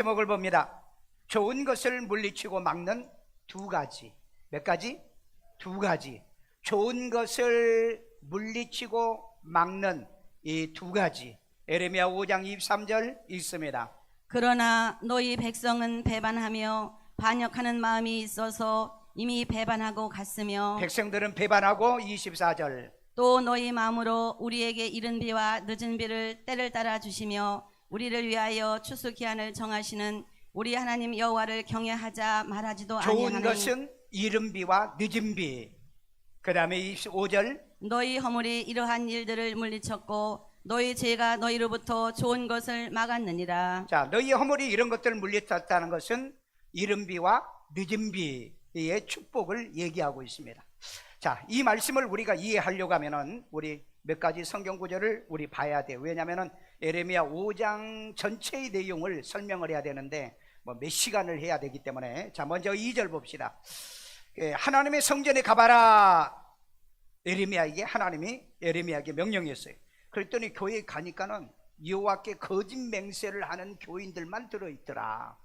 제목을 봅니다. 좋은 것을 물리치고 막는 두 가지. 몇 가지? 두 가지. 좋은 것을 물리치고 막는 이 두 가지. 에레미야 5장 23절 읽습니다. 그러나 너희 백성은 배반하며 반역하는 마음이 있어서 이미 배반하고 갔으며 백성들은 배반하고 24절. 또 너희 마음으로 우리에게 이른 비와 늦은 비를 때를 따라 주시며 우리를 위하여 추수 기한을 정하시는 우리 하나님 여호와를 경외하자 말하지도 좋은 아니하니 것은 이른 비와 늦은 비. 그 다음에 25절. 너희 허물이 이러한 일들을 물리쳤고 너희 죄가 너희로부터 좋은 것을 막았느니라. 자, 너희 허물이 이런 것들을 물리쳤다는 것은 이른 비와 늦은 비의 축복을 얘기하고 있습니다. 자, 이 말씀을 우리가 이해하려고 하면은 우리 몇 가지 성경 구절을 우리 봐야 돼요. 왜냐하면은 에레미야 5장 전체의 내용을 설명을 해야 되는데 몇 시간을 해야 되기 때문에. 자, 먼저 2절 봅시다. 하나님의 성전에 가봐라. 에레미야에게 하나님이 에레미야에게 명령했어요. 그랬더니 교회에 가니까는 여호와께 거짓 맹세를 하는 교인들만 들어있더라.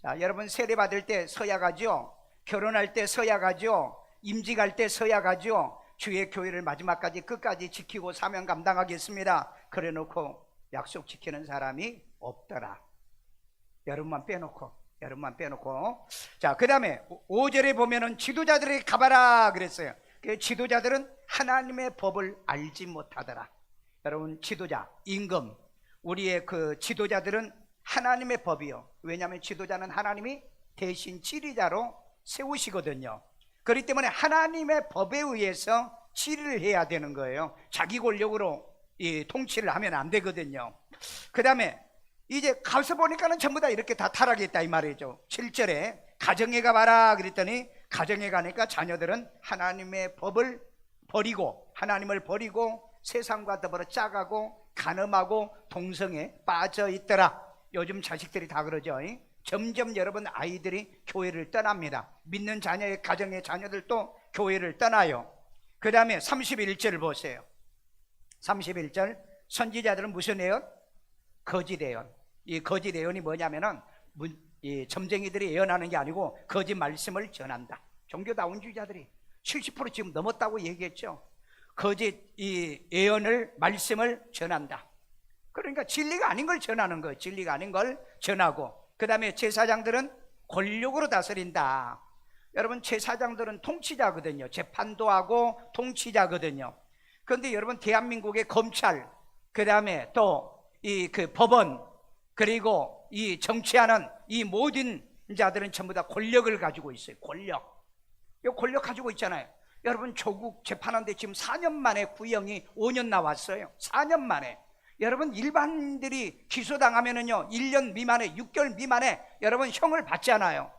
자, 여러분 세례 받을 때 서야 가죠. 결혼할 때 서야 가죠. 임직할 때 서야 가죠. 주의 교회를 마지막까지 끝까지 지키고 사명 감당하겠습니다. 그래 놓고 약속 지키는 사람이 없더라. 여러분만 빼놓고. 자, 그 다음에 5절에 보면은 지도자들에게 가봐라 그랬어요. 그 지도자들은 하나님의 법을 알지 못하더라. 여러분, 지도자, 임금, 우리의 그 지도자들은 하나님의 법이요. 왜냐하면 지도자는 하나님이 대신 지리자로 세우시거든요. 그렇기 때문에 하나님의 법에 의해서 지리를 해야 되는 거예요. 자기 권력으로 이 통치를 하면 안 되거든요. 그 다음에 이제 가서 보니까는 전부 다 이렇게 다 타락했다 이 말이죠. 7절에 가정에 가봐라 그랬더니 가정에 가니까 자녀들은 하나님의 법을 버리고 하나님을 버리고 세상과 더불어 짜가고 간음하고 동성에 빠져 있더라. 요즘 자식들이 다 그러죠. 점점 여러분 아이들이 교회를 떠납니다. 믿는 자녀의 가정의 자녀들도 교회를 떠나요. 그 다음에 31절 보세요. 31절 선지자들은 무슨 예언? 거짓 예언. 이 거짓 예언이 뭐냐면은 이 점쟁이들이 예언하는 게 아니고 거짓 말씀을 전한다. 종교다운주의자들이 70% 지금 넘었다고 얘기했죠. 거짓 이 예언을 말씀을 전한다. 그러니까 진리가 아닌 걸 전하는 거예요. 진리가 아닌 걸 전하고. 그 다음에 제사장들은 권력으로 다스린다. 여러분, 제사장들은 통치자거든요. 재판도 하고 통치자거든요. 그런데 여러분, 대한민국의 검찰, 그 다음에 또 이 그 법원, 그리고 이 정치하는 이 모든 자들은 전부 다 권력을 가지고 있어요. 권력 가지고 있잖아요. 여러분, 조국 재판하는데 지금 4년 만에 구형이 5년 나왔어요. 4년 만에. 여러분, 일반인들이 기소당하면은요 1년 미만에 6개월 미만에 여러분 형을 받잖아요.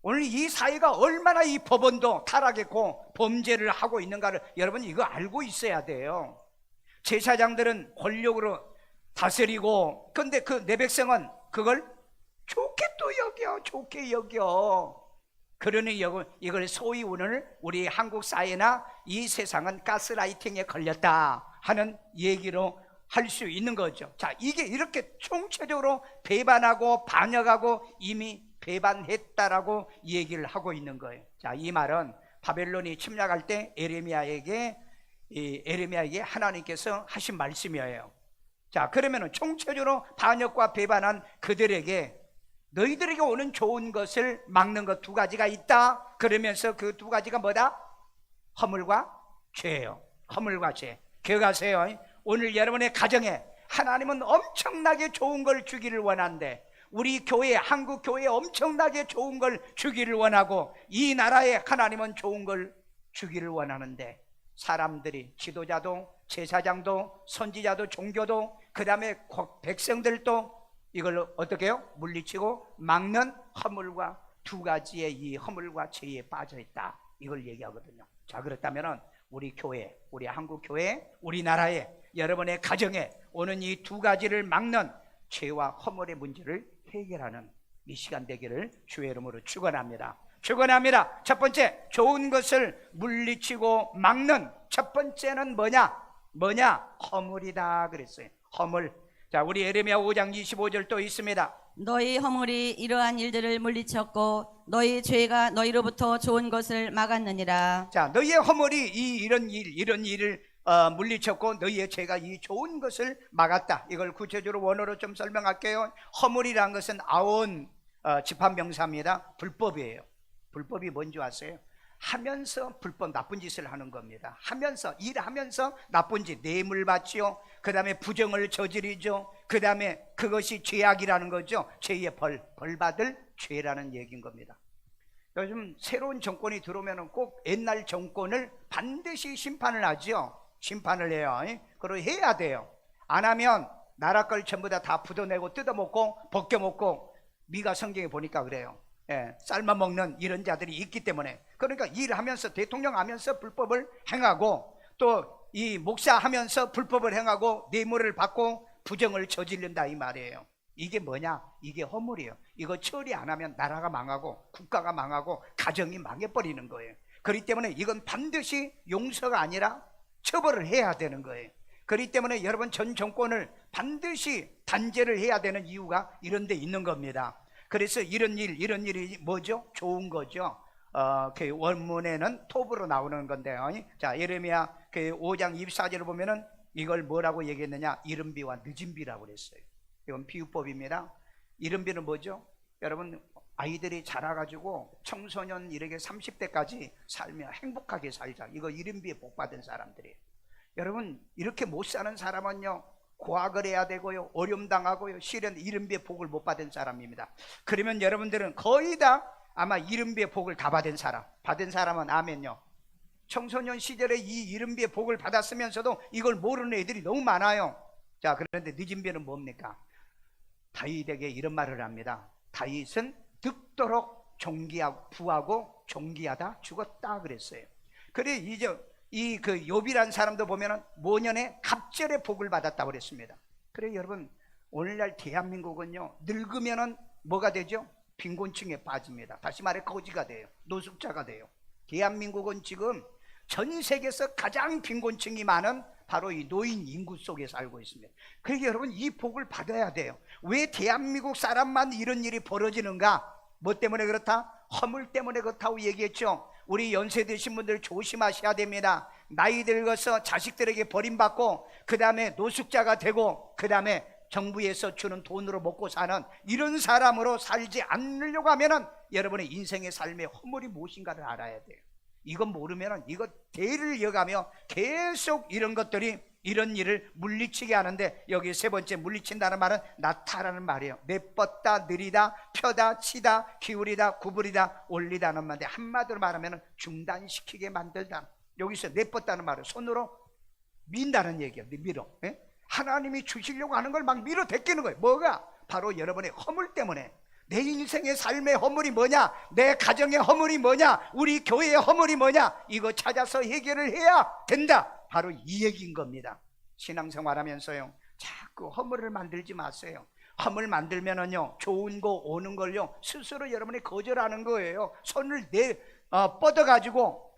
오늘 이 사회가 얼마나 이 법원도 타락했고 범죄를 하고 있는가를 여러분 이거 알고 있어야 돼요. 제사장들은 권력으로 다스리고, 근데 그 내 백성은 그걸 좋게 여겨. 그러니 이걸 소위 오늘 우리 한국 사회나 이 세상은 가스라이팅에 걸렸다 하는 얘기로 할 수 있는 거죠. 자, 이게 이렇게 총체적으로 배반하고 반역하고 이미 배반했다라고 얘기를 하고 있는 거예요. 자, 이 말은 바벨론이 침략할 때 에레미야에게 하나님께서 하신 말씀이에요. 자, 그러면은 총체적으로 반역과 배반한 그들에게 너희들에게 오는 좋은 것을 막는 것 두 가지가 있다. 그러면서 그 두 가지가 뭐다? 허물과 죄예요. 허물과 죄. 기억하세요. 오늘 여러분의 가정에 하나님은 엄청나게 좋은 걸 주기를 원하는데, 우리 교회, 한국 교회에 엄청나게 좋은 걸 주기를 원하고, 이 나라에 하나님은 좋은 걸 주기를 원하는데, 사람들이, 지도자도 제사장도 선지자도 종교도 그 다음에 백성들도 이걸 어떻게 해요? 물리치고 막는 허물과 두 가지의 이 허물과 죄에 빠져 있다, 이걸 얘기하거든요. 자, 그렇다면 우리 교회, 우리 한국 교회, 우리나라에, 여러분의 가정에 오는 이 두 가지를 막는 죄와 허물의 문제를 해결하는 이 시간 되기를 주의 이름으로 축원합니다. 첫 번째, 좋은 것을 물리치고 막는 첫 번째는 뭐냐? 허물이다 그랬어요. 허물. 자, 우리 예레미야 5장 25절 또 있습니다. 너희 허물이 이러한 일들을 물리쳤고 너희 죄가 너희로부터 좋은 것을 막았느니라. 자, 너희의 허물이 이런 일을 물리쳤고 너희의 죄가 이 좋은 것을 막았다. 이걸 구체적으로 원어로 좀 설명할게요. 허물이란 것은 아온 집합명사입니다. 불법이에요. 불법이 뭔지 아세요? 하면서 불법 나쁜 짓을 하는 겁니다. 하면서 일하면서 나쁜 짓, 뇌물 받지요. 그 다음에 부정을 저지르죠. 그 다음에 그것이 죄악이라는 거죠. 죄의 벌 받을 죄라는 얘기인 겁니다. 요즘 새로운 정권이 들어오면 꼭 옛날 정권을 반드시 심판을 하죠. 심판을 해요. 그걸 해야 돼요. 안 하면 나라 걸 전부 다 부도내고 뜯어먹고 벗겨먹고, 미가 성경에 보니까 그래요. 삶아먹는 이런 자들이 있기 때문에. 그러니까 일하면서, 대통령 하면서 불법을 행하고, 또 이 목사하면서 불법을 행하고 뇌물을 받고 부정을 저지른다 이 말이에요. 이게 뭐냐? 이게 허물이에요. 이거 처리 안 하면 나라가 망하고 국가가 망하고 가정이 망해버리는 거예요. 그렇기 때문에 이건 반드시 용서가 아니라 처벌을 해야 되는 거예요. 그렇기 때문에 여러분, 전 정권을 반드시 단죄를 해야 되는 이유가 이런 데 있는 겁니다. 그래서 이런 일이 뭐죠? 좋은 거죠. 그 원문에는 톱으로 나오는 건데요. 자, 예레미야 그 5장 24절을 보면은 이걸 뭐라고 얘기했느냐? 이른 비와 늦은 비라고 그랬어요. 이건 비유법입니다. 이른 비는 뭐죠? 여러분, 아이들이 자라가지고 청소년 이렇게 30대까지 살며 행복하게 살자. 이거 이른 비에 복 받은 사람들이에요. 여러분, 이렇게 못 사는 사람은요, 고학을 해야 되고요, 어려움 당하고요, 실은 이른 비에 복을 못 받은 사람입니다. 그러면 여러분들은 거의 다 아마 이른 비에 복을 다 받은 사람은 아멘요. 청소년 시절에 이 이른 비에 복을 받았으면서도 이걸 모르는 애들이 너무 많아요. 자, 그런데 늦은 비는 뭡니까? 다윗에게 이런 말을 합니다. 다윗은 늙도록 부하고 존귀하다 죽었다 그랬어요. 그래, 이제 그 욥이라는 사람도 보면은 모년에 갑절의 복을 받았다고 그랬습니다. 그래, 여러분, 오늘날 대한민국은요, 늙으면은 뭐가 되죠? 빈곤층에 빠집니다. 다시 말해 거지가 돼요. 노숙자가 돼요. 대한민국은 지금 전 세계에서 가장 빈곤층이 많은 바로 이 노인 인구 속에 살고 있습니다. 그러니까 여러분, 이 복을 받아야 돼요. 왜 대한민국 사람만 이런 일이 벌어지는가? 뭐 때문에 그렇다? 허물 때문에 그렇다고 얘기했죠. 우리 연세 드신 분들 조심하셔야 됩니다. 나이 들어서 자식들에게 버림받고, 그 다음에 노숙자가 되고, 그 다음에 정부에서 주는 돈으로 먹고 사는 이런 사람으로 살지 않으려고 하면은 여러분의 인생의 삶의 허물이 무엇인가를 알아야 돼요. 이건 모르면은 이거 대를 이어가며 계속 이런 것들이, 이런 일을 물리치게 하는데, 여기 세 번째 물리친다는 말은 나타라는 말이에요. 내뻗다, 느리다, 펴다, 치다, 기울이다, 구부리다, 올리다는 말인데, 한마디로 말하면 중단시키게 만들다. 여기서 내뻗다는 말은 손으로 민다는 얘기예요. 밀어. 하나님이 주시려고 하는 걸 막 밀어 댔기는 거예요. 뭐가? 바로 여러분의 허물 때문에. 내 인생의 삶의 허물이 뭐냐? 내 가정의 허물이 뭐냐? 우리 교회의 허물이 뭐냐? 이거 찾아서 해결을 해야 된다. 바로 이 얘기인 겁니다. 신앙생활 하면서요, 자꾸 허물을 만들지 마세요. 허물 만들면은요, 좋은 거 오는 걸요, 스스로 여러분이 거절하는 거예요. 손을 뻗어가지고,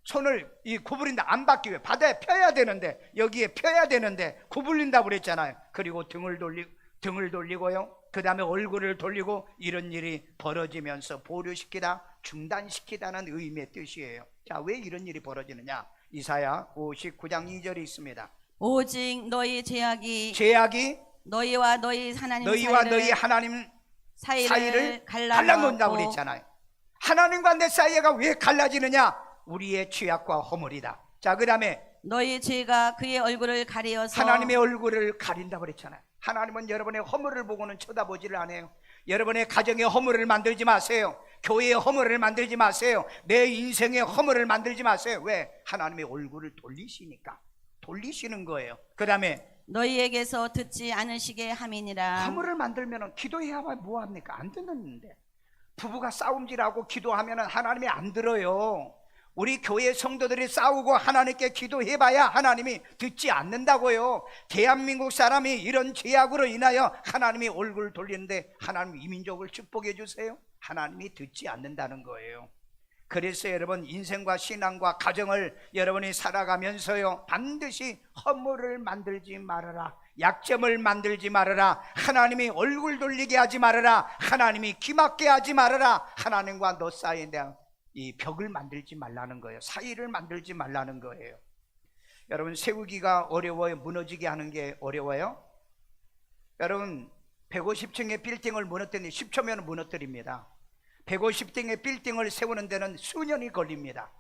손을 구부린다. 안 받기 위해 바다에 펴야 되는데, 여기에 펴야 되는데 구부린다고 그랬잖아요. 그리고 등을 돌리고요, 그 다음에 얼굴을 돌리고, 이런 일이 벌어지면서 보류시키다, 중단시키다는 의미의 뜻이에요. 자, 왜 이런 일이 벌어지느냐? 이사야 59장 2절이 있습니다. 오직 너희 죄악이 너희와 너희 하나님 사이를 갈라놓는다고 그랬잖아요. 하나님과 내 사이가 왜 갈라지느냐? 우리의 죄악과 허물이다. 자, 그 다음에 너희 죄가 그의 얼굴을 가리어서, 하나님의 얼굴을 가린다고 그랬잖아요. 하나님은 여러분의 허물을 보고는 쳐다보지를 않아요. 여러분의 가정의 허물을 만들지 마세요. 교회의 허물을 만들지 마세요. 내 인생의 허물을 만들지 마세요. 왜? 하나님의 얼굴을 돌리시는 거예요. 그 다음에 너희에게서 듣지 않으시게 함이니라. 허물을 만들면 기도해야 뭐합니까? 안 듣는데. 부부가 싸움질하고 기도하면 하나님이 안 들어요. 우리 교회 성도들이 싸우고 하나님께 기도해봐야 하나님이 듣지 않는다고요. 대한민국 사람이 이런 죄악으로 인하여 하나님이 얼굴을 돌리는데 하나님 이 민족을 축복해 주세요. 하나님이 듣지 않는다는 거예요. 그래서 여러분, 인생과 신앙과 가정을 여러분이 살아가면서요, 반드시 허물을 만들지 말아라. 약점을 만들지 말아라. 하나님이 얼굴 돌리게 하지 말아라. 하나님이 기막게 하지 말아라. 하나님과 너 사이에 대한 이 벽을 만들지 말라는 거예요. 사이를 만들지 말라는 거예요. 여러분, 세우기가 어려워요? 무너지게 하는 게 어려워요? 여러분, 150층의 빌딩을 무너뜨리니 10초면 무너뜨립니다. 150층의 빌딩을 세우는 데는 수년이 걸립니다.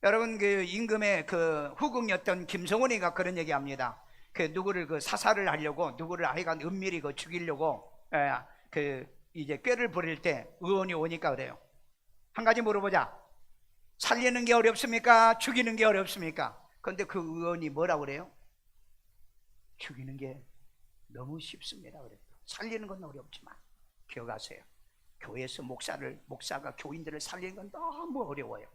여러분, 그 임금의 그 후궁이었던 김성원이가 그런 얘기합니다. 그 누구를 그 사살을 하려고, 누구를 하여간 은밀히 그 죽이려고 그 이제 꾀를 부릴 때 의원이 오니까 그래요. 한 가지 물어보자. 살리는 게 어렵습니까? 죽이는 게 어렵습니까? 그런데 그 의원이 뭐라고 그래요? 죽이는 게 너무 쉽습니다. 그래요. 살리는 건 어렵지만 기억하세요. 교회에서 목사가 교인들을 살리는 건 너무 어려워요.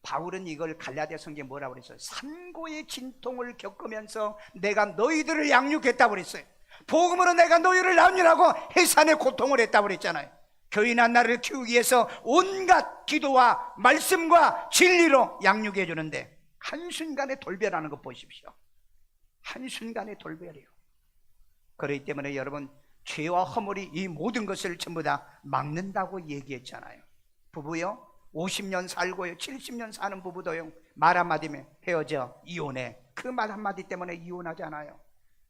바울은 이걸 갈라디아 성경에 뭐라고 그랬어요? 산고의 진통을 겪으면서 내가 너희들을 양육했다고 그랬어요. 복음으로 내가 너희를 양육하고 해산의 고통을 했다고 그랬잖아요. 교인한 나를 키우기 위해서 온갖 기도와 말씀과 진리로 양육해 주는데 한순간에 돌변하는 것 보십시오. 한순간에 돌변이에요. 그렇기 때문에 여러분, 죄와 허물이 이 모든 것을 전부 다 막는다고 얘기했잖아요. 부부요, 50년 살고요, 70년 사는 부부도요, 말 한마디면 헤어져, 이혼해. 그 말 한마디 때문에 이혼하잖아요.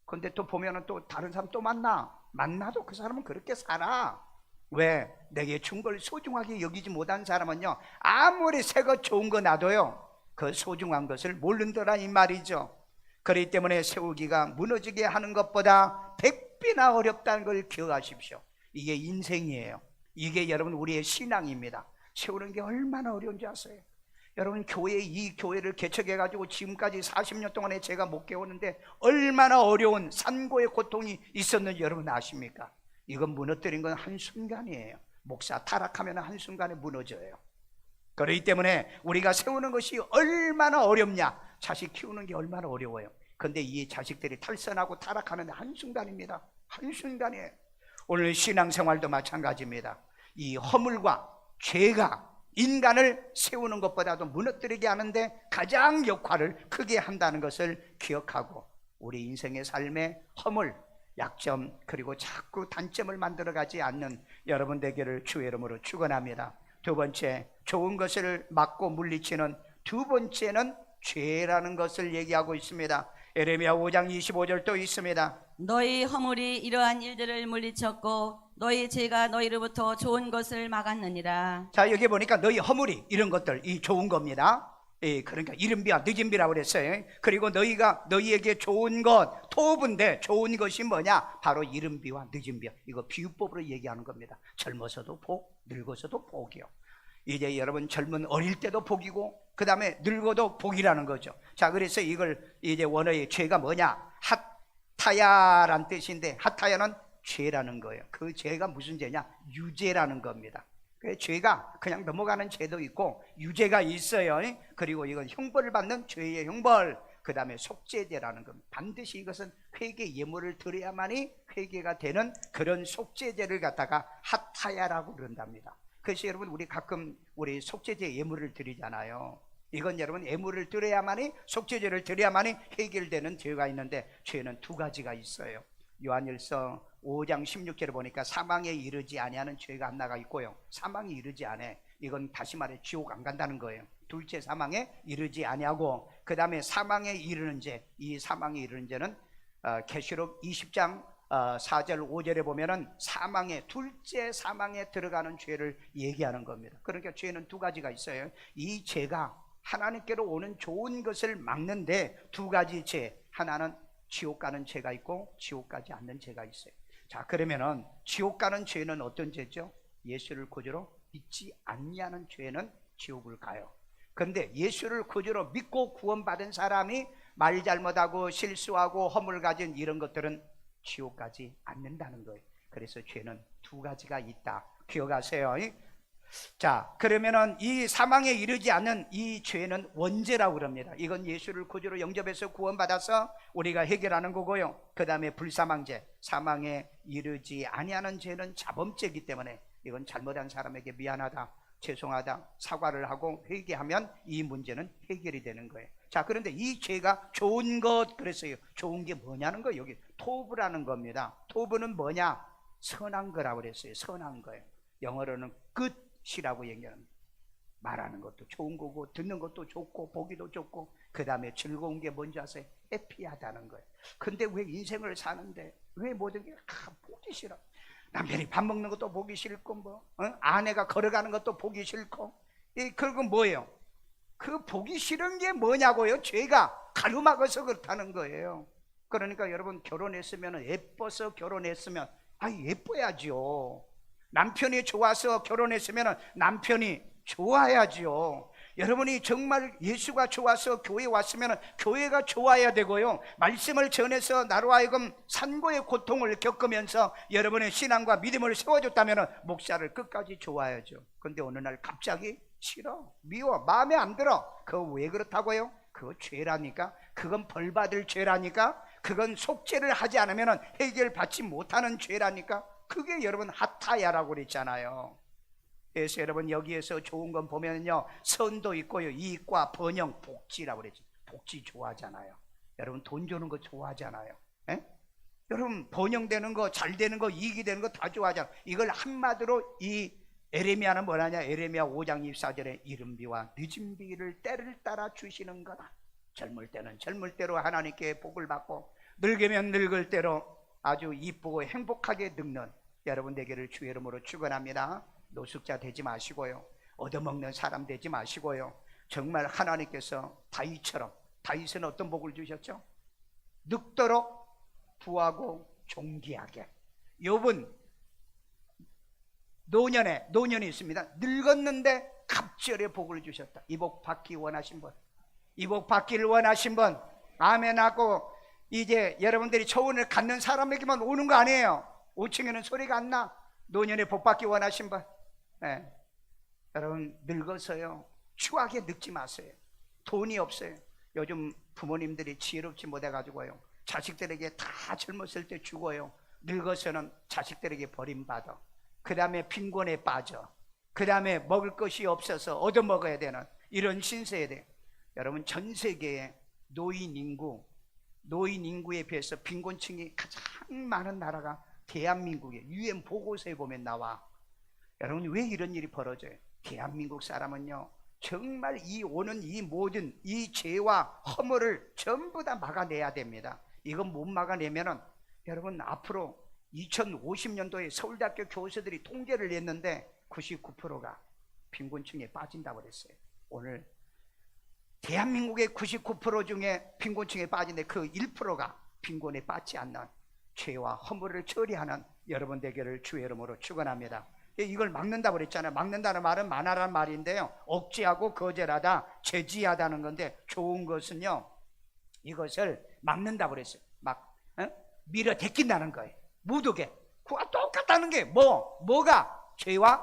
근데 또 보면은 또 다른 사람 또 만나도 그 사람은 그렇게 살아. 왜? 내게 준 걸 소중하게 여기지 못한 사람은요, 아무리 새 것 좋은 거 놔둬요, 그 소중한 것을 모른다라 이 말이죠. 그렇기 때문에 세우기가 무너지게 하는 것보다 100배나 어렵다는 걸 기억하십시오. 이게 인생이에요. 이게 여러분 우리의 신앙입니다. 세우는 게 얼마나 어려운지 아세요? 여러분, 이 교회를 개척해가지고 지금까지 40년 동안에 제가 못 깨우는데 얼마나 어려운 산고의 고통이 있었는지 여러분 아십니까? 이건 무너뜨린 건 한순간이에요. 목사 타락하면 한순간에 무너져요. 그렇기 때문에 우리가 세우는 것이 얼마나 어렵냐, 자식 키우는 게 얼마나 어려워요. 그런데 이 자식들이 탈선하고 타락하는 한순간입니다. 한순간이에요. 오늘 신앙생활도 마찬가지입니다. 이 허물과 죄가 인간을 세우는 것보다도 무너뜨리게 하는데 가장 역할을 크게 한다는 것을 기억하고, 우리 인생의 삶에 허물, 약점, 그리고 자꾸 단점을 만들어가지 않는 여러분 되기를 주의 이름으로 축원합니다. 두 번째, 좋은 것을 막고 물리치는 두 번째는 죄라는 것을 얘기하고 있습니다. 에레미야 5장 25절도 있습니다. 너희 허물이 이러한 일들을 물리쳤고 너희 죄가 너희로부터 좋은 것을 막았느니라. 자, 여기 보니까 너희 허물이 이런 것들, 이 좋은 겁니다. 그러니까 이른 비와 늦은 비라고 그랬어요. 그리고 너희에게 좋은 것, 토부인데 좋은 것이 뭐냐? 바로 이른 비와 늦은 비. 이거 비유법으로 얘기하는 겁니다. 젊어서도 복, 늙어서도 복이요. 이제 여러분, 어릴 때도 복이고 그 다음에 늙어도 복이라는 거죠. 자, 그래서 이걸 이제 원어의 죄가 뭐냐? 핫타야란 뜻인데, 핫타야는 죄라는 거예요. 그 죄가 무슨 죄냐? 유죄라는 겁니다. 그 죄가 그냥 넘어가는 죄도 있고 유죄가 있어요. 그리고 이건 형벌을 받는 죄의 형벌, 그 다음에 속죄제라는 겁니다. 반드시 이것은 회개 예물을 드려야만이 회개가 되는 그런 속죄제를 갖다가 핫타야라고 그런답니다. 그래서 여러분, 우리 가끔 우리 속죄제 예물을 드리잖아요. 이건 여러분, 예물을 드려야만이, 속죄제를 드려야만이 해결되는 죄가 있는데, 죄는 두 가지가 있어요. 요한일서 5장 16절에 보니까 사망에 이르지 아니하는 죄가 하나가 있고요, 사망에 이르지 않아, 이건 다시 말해 지옥 안 간다는 거예요. 둘째, 사망에 이르지 아니하고, 그 다음에 사망에 이르는 죄, 이 사망에 이르는 죄는 계시록 20장 4절 5절에 보면은 둘째 사망에 들어가는 죄를 얘기하는 겁니다. 그러니까 죄는 두 가지가 있어요. 이 죄가 하나님께로 오는 좋은 것을 막는데 두 가지 죄, 하나는 지옥 가는 죄가 있고 지옥 가지 않는 죄가 있어요. 자, 그러면은 지옥 가는 죄는 어떤 죄죠? 예수를 구주로 믿지 않냐는 죄는 지옥을 가요. 그런데 예수를 구주로 믿고 구원받은 사람이 말 잘못하고 실수하고 허물 가진 이런 것들은 지옥 가지 않는다는 거예요. 그래서 죄는 두 가지가 있다, 기억하세요. 자, 그러면은 이 사망에 이르지 않는 이 죄는 원죄라고 그럽니다. 이건 예수를 구주로 영접해서 구원받아서 우리가 해결하는 거고요. 그 다음에 불사망죄, 사망에 이르지 아니하는 죄는 자범죄이기 때문에 이건 잘못한 사람에게 미안하다, 죄송하다, 사과를 하고 회개하면 이 문제는 해결이 되는 거예요. 자, 그런데 이 죄가 좋은 것 그랬어요. 좋은 게 뭐냐는 거예요. 여기 토브라는 겁니다. 토브는 뭐냐? 선한 거라고 그랬어요. 선한 거예요. 영어로는 good이라고 얘기합니다. 말하는 것도 좋은 거고 듣는 것도 좋고 보기도 좋고 그 다음에 즐거운 게 뭔지 아세요? 해피하다는 거예요. 근데 왜 인생을 사는데 왜 모든 게 보기 싫어? 남편이 밥 먹는 것도 보기 싫고 뭐 아내가 걸어가는 것도 보기 싫고 그리고 뭐예요? 그 보기 싫은 게 뭐냐고요? 죄가 가로막아서 그렇다는 거예요. 그러니까 여러분 결혼했으면 예뻐서 결혼했으면 예뻐야지요. 남편이 좋아서 결혼했으면 남편이 좋아야지요. 여러분이 정말 예수가 좋아서 교회 왔으면 교회가 좋아야 되고요. 말씀을 전해서 나로 하여금 산고의 고통을 겪으면서 여러분의 신앙과 믿음을 세워줬다면 목사를 끝까지 좋아야죠. 근데 어느 날 갑자기 싫어, 미워, 마음에 안 들어. 그거 왜 그렇다고요? 그거 죄라니까. 그건 벌받을 죄라니까. 그건 속죄를 하지 않으면 해결받지 못하는 죄라니까. 그게 여러분 하타야라고 그랬잖아요. 그래서 여러분 여기에서 좋은 건 보면요, 선도 있고요, 이익과 번영, 복지라고 그랬죠. 복지 좋아하잖아요. 여러분 돈 주는 거 좋아하잖아요. 에? 여러분 번영되는 거, 잘 되는 거, 이익이 되는 거 다 좋아하잖아요. 이걸 한마디로 이 에레미야는 뭐라냐? 에레미야 5장 24절에 이른비와 늦은 비를 때를 따라 주시는 거다. 젊을 때는 젊을 대로 하나님께 복을 받고 늙으면 늙을 대로 아주 이쁘고 행복하게 늙는 여러분 되기를 주의 이름으로 축원합니다. 노숙자 되지 마시고요, 얻어먹는 사람 되지 마시고요, 정말 하나님께서 다윗처럼, 다윗은 어떤 복을 주셨죠? 늙도록 부하고 존귀하게. 욥은 노년이 있습니다. 늙었는데 갑절의 복을 주셨다. 이 복 받기 원하신 분, 이 복 받기를 원하신 분 아멘 하고, 이제 여러분들이 초원을 갖는 사람에게만 오는 거 아니에요. 5층에는 소리가 안 나. 노년에 복 받기 원하신 분, 네. 여러분 늙어서요 추하게 늙지 마세요. 돈이 없어요. 요즘 부모님들이 지혜롭지 못해가지고요 자식들에게 다 젊었을 때 주고요, 늙어서는 자식들에게 버림받아. 그 다음에 빈곤에 빠져. 그 다음에 먹을 것이 없어서 얻어먹어야 되는 이런 신세에 대해 여러분 전 세계의 노인 인구에 비해서 빈곤층이 가장 많은 나라가 대한민국이에요. UN 보고서에 보면 나와. 여러분 왜 이런 일이 벌어져요? 대한민국 사람은요 정말 오는 이 모든 이 죄와 허물을 전부 다 막아내야 됩니다. 이건 못 막아내면은 여러분 앞으로 2050년도에 서울대학교 교수들이 통계를 냈는데 99%가 빈곤층에 빠진다고 그랬어요. 오늘 대한민국의 99% 중에 빈곤층에 빠진데 그 1%가 빈곤에 빠지지 않는 죄와 허물을 처리하는 여러분 되기를 주의 이름으로 축원합니다. 이걸 막는다고 그랬잖아요. 막는다는 말은 만화라는 말인데요, 억제하고 거절하다, 제지하다는 건데, 좋은 것은요 이것을 막는다고 그랬어요. 막 밀어 제낀다는 거예요. 무두개. 그와 똑같다는 게 뭐가? 죄와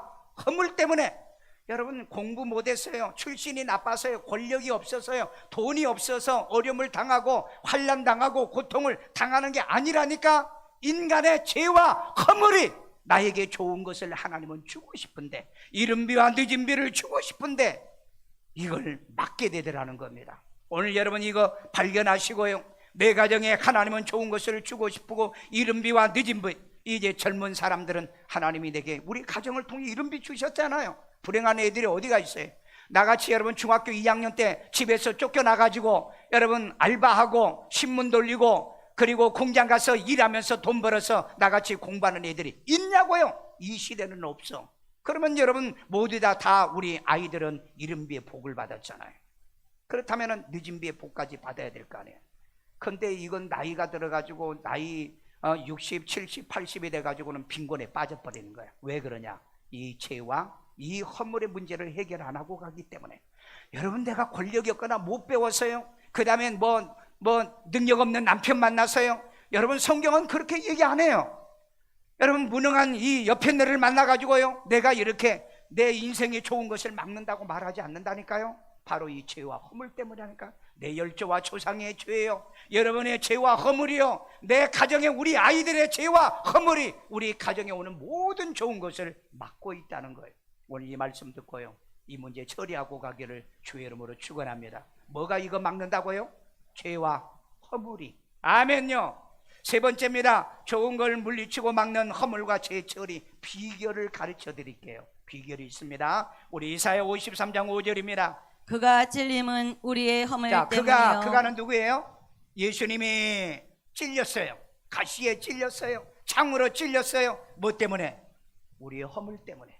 허물 때문에. 여러분 공부 못했어요, 출신이 나빠서요, 권력이 없어서요, 돈이 없어서 어려움을 당하고 환난 당하고 고통을 당하는 게 아니라니까. 인간의 죄와 허물이 나에게 좋은 것을 하나님은 주고 싶은데, 이른 비와 늦은 비를 주고 싶은데 이걸 막게 되더라는 겁니다. 오늘 여러분 이거 발견하시고요, 내 가정에 하나님은 좋은 것을 주고 싶고 이른 비와 늦은 비. 이제 젊은 사람들은 하나님이 내게 우리 가정을 통해 이른 비 주셨잖아요. 불행한 애들이 어디가 있어요? 나같이 여러분 중학교 2학년 때 집에서 쫓겨나가지고 여러분 알바하고 신문 돌리고 그리고 공장 가서 일하면서 돈 벌어서 나같이 공부하는 애들이 있냐고요? 이 시대는 없어. 그러면 여러분 모두 다 우리 아이들은 이른 비의 복을 받았잖아요. 그렇다면 늦은 비의 복까지 받아야 될 거 아니에요. 근데 이건 나이가 들어가지고 나이 60, 70, 80이 돼가지고는 빈곤에 빠져버리는 거야. 왜 그러냐? 이 죄와 이 허물의 문제를 해결 안 하고 가기 때문에. 여러분 내가 권력이 없거나 못 배웠어요, 그 다음에 뭐 능력 없는 남편 만나서요, 여러분 성경은 그렇게 얘기 안 해요. 여러분 무능한 이 옆에 너를 만나가지고요 내가 이렇게 내 인생에 좋은 것을 막는다고 말하지 않는다니까요. 바로 이 죄와 허물 때문이라니까. 내 열조와 조상의 죄요, 여러분의 죄와 허물이요, 내 가정에 우리 아이들의 죄와 허물이 우리 가정에 오는 모든 좋은 것을 막고 있다는 거예요. 오늘 이 말씀 듣고요 이 문제 처리하고 가기를 주의 이름으로 축원합니다. 뭐가 이거 막는다고요? 죄와 허물이. 아멘요. 세 번째입니다. 좋은 걸 물리치고 막는 허물과 죄 처리 비결을 가르쳐 드릴게요. 비결이 있습니다. 우리 이사야 53장 5절입니다. 그가 찔림은 우리의 허물 자, 때문이요. 그가는 누구예요? 예수님이 찔렸어요. 가시에 찔렸어요. 창으로 찔렸어요. 뭐 때문에? 우리의 허물 때문에.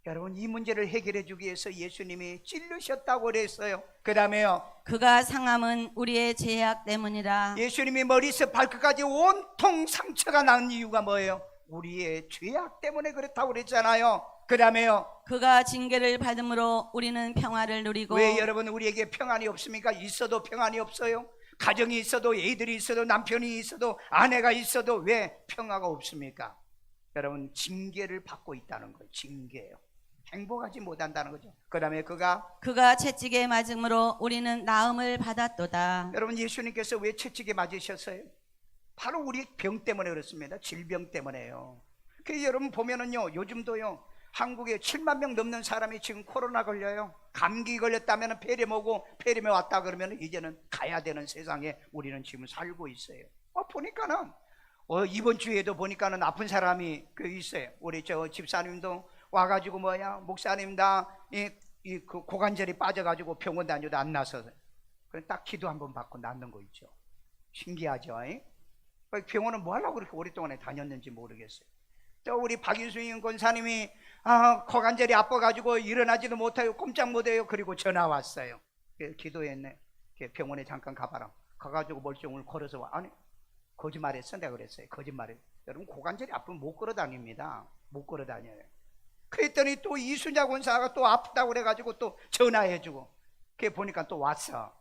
여러분, 이 문제를 해결해 주기 위해서 예수님이 찔르셨다고 그랬어요. 그 다음에요, 그가 상함은 우리의 죄악 때문이라. 예수님이 머리에서 발끝까지 온통 상처가 난 이유가 뭐예요? 우리의 죄악 때문에 그렇다고 그랬잖아요. 그 다음에요, 그가 징계를 받음으로 우리는 평화를 누리고. 왜 여러분 우리에게 평안이 없습니까? 있어도 평안이 없어요. 가정이 있어도, 애들이 있어도, 남편이 있어도, 아내가 있어도 왜 평화가 없습니까? 여러분, 징계를 받고 있다는 거예요. 징계예요. 행복하지 못한다는 거죠. 그 다음에 그가 채찍에 맞음으로 우리는 나음을 받았도다. 여러분, 예수님께서 왜 채찍에 맞으셨어요? 바로 우리 병 때문에 그렇습니다. 질병 때문에요. 그 여러분 보면은요, 요즘도요, 한국에 7만 명 넘는 사람이 지금 코로나 걸려요. 감기 걸렸다면 폐렴 오고, 폐렴이 왔다 그러면 이제는 가야 되는 세상에 우리는 지금 살고 있어요. 보니까는 이번 주에도 보니까는 아픈 사람이 있어요. 우리 저 집사님도 와가지고 목사님 그 고관절이 빠져가지고 병원 다녀도 안 나서 딱 기도 한번 받고 낫는 거 있죠. 신기하죠? 병원은 뭐 하려고 그렇게 오랫동안 다녔는지 모르겠어요. 또 우리 박인수인 권사님이 고관절이 아파가지고 일어나지도 못해요. 꼼짝 못해요. 그리고 전화 왔어요. 기도했네. 병원에 잠깐 가봐라. 가가지고 멀쩡을 걸어서 와. 아니, 거짓말했어. 내가 그랬어요. 거짓말해. 여러분, 고관절이 아프면 못 걸어 다닙니다. 못 걸어 다녀요. 그랬더니 또 이순자 권사가 또 아프다고 그래가지고 또 전화해주고, 그게 보니까 또 왔어.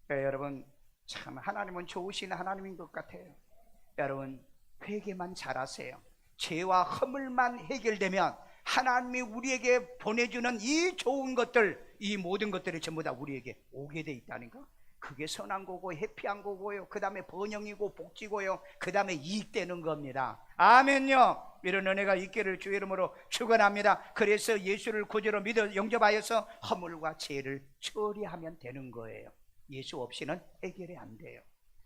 여러분, 참 하나님은 좋으신 하나님인 것 같아요. 여러분, 회개만 잘하세요. 죄와 허물만 해결되면 하나님이 우리에게 보내주는 이 좋은 것들, 이 모든 것들이 전부 다 우리에게 오게 돼 있다니까. 그게 선한 거고 해피한 거고요. 그 다음에 번영이고 복지고요. 그 다음에 이익되는 겁니다. 아멘요. 이런 은혜가 있기를 주의 이름으로 축원합니다. 그래서 예수를 구주로 믿어 영접하여서 허물과 죄를 처리하면 되는 거예요. 예수 없이는 해결이 안 돼요.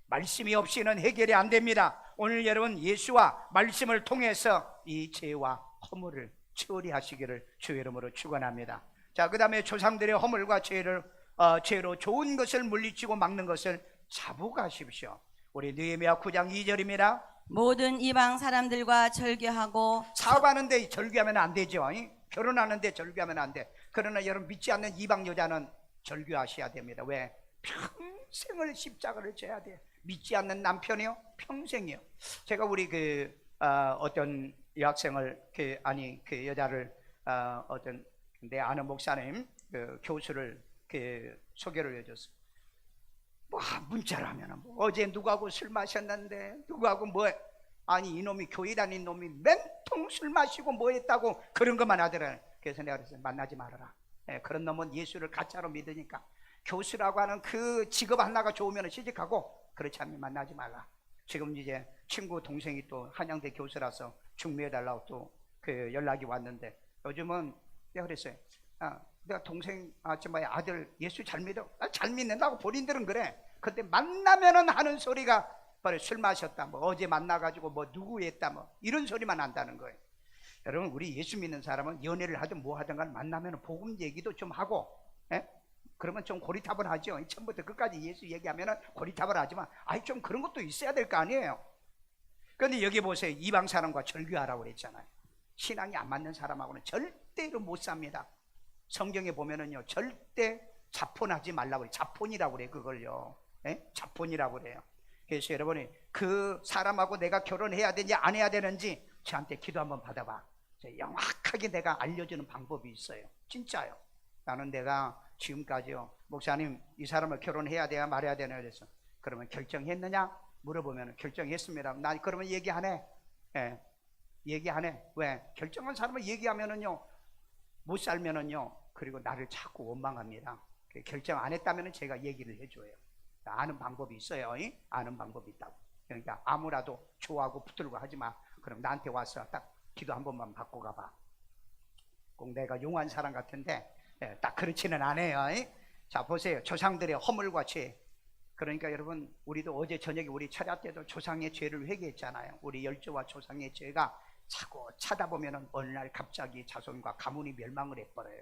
말씀이 없이는 해결이 안 됩니다. 오늘 여러분, 예수와 말씀을 통해서 이 죄와 허물을 처리하시기를 주의 이름으로 축원합니다. 자, 그 다음에 조상들의 허물과 죄로 좋은 것을 물리치고 막는 것을 자복하십시오. 우리 느헤미야 9장 2절입니다. 모든 이방 사람들과 절교하고. 사업하는데 절교하면 안 되죠. 결혼하는데 절교하면 안 돼. 그러나 여러분, 믿지 않는 이방 여자는 절교하셔야 됩니다. 왜? 평생을 십자가를 져야 돼요. 믿지 않는 남편이요? 평생이요. 제가 우리 어떤 여학생을 그 여자를 어떤 내 아는 목사님 교수를 소개를 해줬어. 문자를 하면 어제 누구하고 술 마셨는데 누구하고 아니 이놈이 교회 다닌 놈이 맨통 술 마시고 뭐 했다고 그런 것만 하더라. 그래서 내가 그랬어요. 만나지 말아라. 그런 놈은 예수를 가짜로 믿으니까 교수라고 하는 그 직업 하나가 좋으면 취직하고, 그렇지 않으면 만나지 말라. 지금 이제 친구 동생이 또 한양대 교수라서 중매해달라고 또 연락이 왔는데, 요즘은 내가 그랬어요. 내가 동생 아들 예수 잘 믿어. 잘 믿는다고 본인들은 그래. 근데 만나면은 하는 소리가 바로 술 마셨다, 어제 만나가지고 누구 했다, 이런 소리만 한다는 거예요. 여러분, 우리 예수 믿는 사람은 연애를 하든 뭐 하든 간 만나면 복음 얘기도 좀 하고, 그러면 좀 고리타분 하죠. 처음부터 끝까지 예수 얘기하면 고리타분 하지만 좀 그런 것도 있어야 될 거 아니에요. 그런데 여기 보세요. 이방 사람과 절교하라고 그랬잖아요. 신앙이 안 맞는 사람하고는 절대로 못 삽니다. 성경에 보면은요, 절대 자폰하지 말라고 그래요. 자폰이라고 그래요. 그걸요, 자폰이라고 그래요. 그래서 여러분이 그 사람하고 내가 결혼해야 되는지 안 해야 되는지 저한테 기도 한번 받아봐. 영확하게 내가 알려주는 방법이 있어요. 진짜요. 나는 내가 지금까지요, 목사님 이 사람을 결혼해야 돼야 말해야 되나 그래서, 그러면 결정했느냐 물어보면 결정했습니다. 나 그러면 얘기 안 해. 얘기 안 해. 왜? 결정한 사람을 얘기하면은요, 못 살면은요, 그리고 나를 자꾸 원망합니다. 결정 안 했다면은 제가 얘기를 해줘요. 아는 방법이 있어요. 아는 방법이 있다고. 그러니까 아무라도 좋아하고 붙들고 하지 마. 그럼 나한테 와서 딱 기도 한 번만 받고 가봐. 꼭 내가 용한 사람 같은데 딱 그렇지는 않아요. 자, 보세요. 조상들의 허물과 죄. 그러니까 여러분, 우리도 어제 저녁에 우리 철야 때도 조상의 죄를 회개했잖아요. 우리 열조와 조상의 죄가 자꾸 찾아보면은 어느 날 갑자기 자손과 가문이 멸망을 해버려요.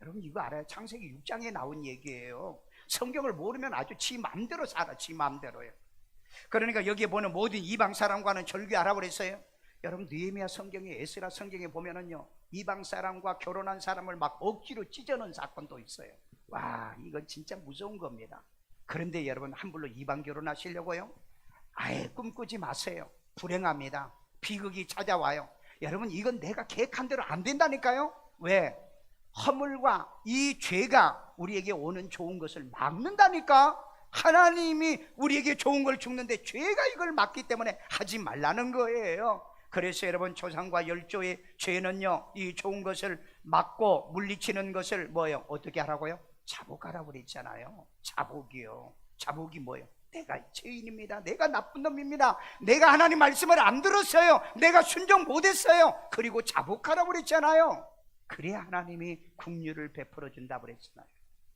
여러분 이거 알아요? 창세기 6장에 나온 얘기예요. 성경을 모르면 아주 지 마음대로 살아, 지 마음대로요. 그러니까 여기에 보는 모든 이방 사람과는 절교하라 그랬어요. 여러분 느헤미야 성경에, 에스라 성경에 보면은요, 이방 사람과 결혼한 사람을 막 억지로 찢어놓은 사건도 있어요. 와, 이건 진짜 무서운 겁니다. 그런데 여러분 함부로 이방 결혼하시려고요? 아예 꿈꾸지 마세요. 불행합니다. 비극이 찾아와요. 여러분 이건 내가 계획한 대로 안 된다니까요. 왜? 허물과 이 죄가 우리에게 오는 좋은 것을 막는다니까. 하나님이 우리에게 좋은 걸 주는데 죄가 이걸 막기 때문에 하지 말라는 거예요. 그래서 여러분 조상과 열조의 죄는요, 이 좋은 것을 막고 물리치는 것을 뭐예요? 어떻게 하라고요? 자복하라고 그랬잖아요. 자복이요. 자복이 뭐예요? 내가 죄인입니다. 내가 나쁜 놈입니다. 내가 하나님 말씀을 안 들었어요. 내가 순종 못했어요. 그리고 자복하라고 그랬잖아요. 그래야 하나님이 긍휼을 베풀어 준다고 그랬잖아요.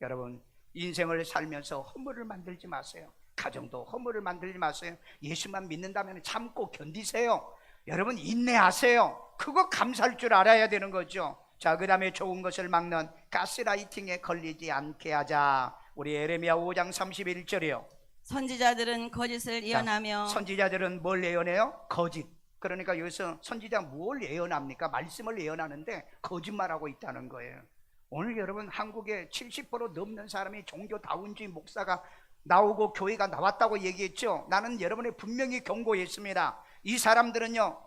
여러분 인생을 살면서 허물을 만들지 마세요. 가정도 허물을 만들지 마세요. 예수만 믿는다면 참고 견디세요. 여러분 인내하세요. 그거 감사할 줄 알아야 되는 거죠. 자, 그 다음에 좋은 것을 막는 가스라이팅에 걸리지 않게 하자. 우리 에레미야 5장 31절이요. 선지자들은 거짓을 예언하며. 선지자들은 뭘 예언해요? 거짓. 그러니까 여기서 선지자가 뭘 예언합니까? 말씀을 예언하는데 거짓말하고 있다는 거예요. 오늘 여러분 한국에 70% 넘는 사람이 종교다운주의 목사가 나오고 교회가 나왔다고 얘기했죠. 나는 여러분의 분명히 경고했습니다. 이 사람들은요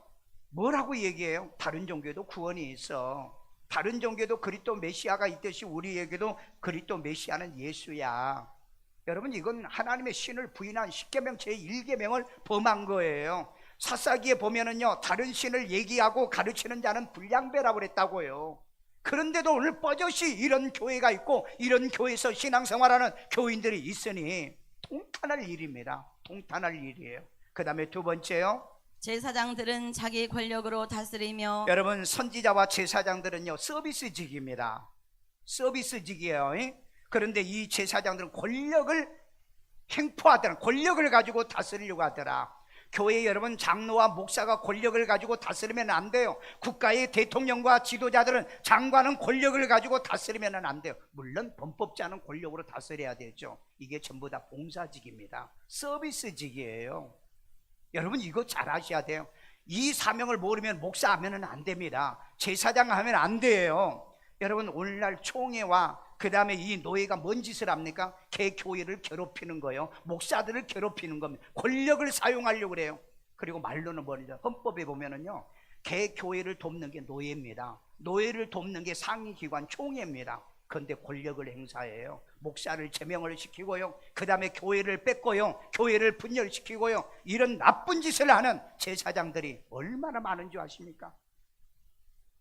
뭐라고 얘기해요? 다른 종교에도 구원이 있어. 다른 종교에도 그리스도 메시아가 있듯이 우리에게도 그리스도 메시아는 예수야. 여러분 이건 하나님의 신을 부인한 십계명 제1계명을 범한 거예요. 사사기에 보면은요 다른 신을 얘기하고 가르치는 자는 불량배라고 그랬다고요. 그런데도 오늘 뻐젓이 이런 교회가 있고 이런 교회에서 신앙생활하는 교인들이 있으니 통탄할 일입니다. 통탄할 일이에요. 그 다음에 두 번째요, 제사장들은 자기 권력으로 다스리며. 여러분 선지자와 제사장들은요 서비스직입니다. 서비스직이에요. 그런데 이 제사장들은 권력을 행포하더라. 권력을 가지고 다스리려고 하더라. 교회 여러분 장로와 목사가 권력을 가지고 다스리면 안 돼요. 국가의 대통령과 지도자들은 장관은 권력을 가지고 다스리면 안 돼요. 물론 범법자는 권력으로 다스려야 되죠. 이게 전부 다 봉사직입니다. 서비스직이에요. 여러분 이거 잘 아셔야 돼요. 이 사명을 모르면 목사 하면 안 됩니다. 제사장 하면 안 돼요. 여러분 오늘날 총회와 그 다음에 이 노예가 뭔 짓을 합니까? 개교회를 괴롭히는 거예요. 목사들을 괴롭히는 겁니다. 권력을 사용하려고 그래요. 그리고 말로는 뭐냐, 헌법에 보면은요 개교회를 돕는 게 노예입니다. 노예를 돕는 게 상위기관 총회입니다. 그런데 권력을 행사해요. 목사를 제명을 시키고요, 그 다음에 교회를 뺏고요, 교회를 분열시키고요, 이런 나쁜 짓을 하는 제사장들이 얼마나 많은 줄 아십니까?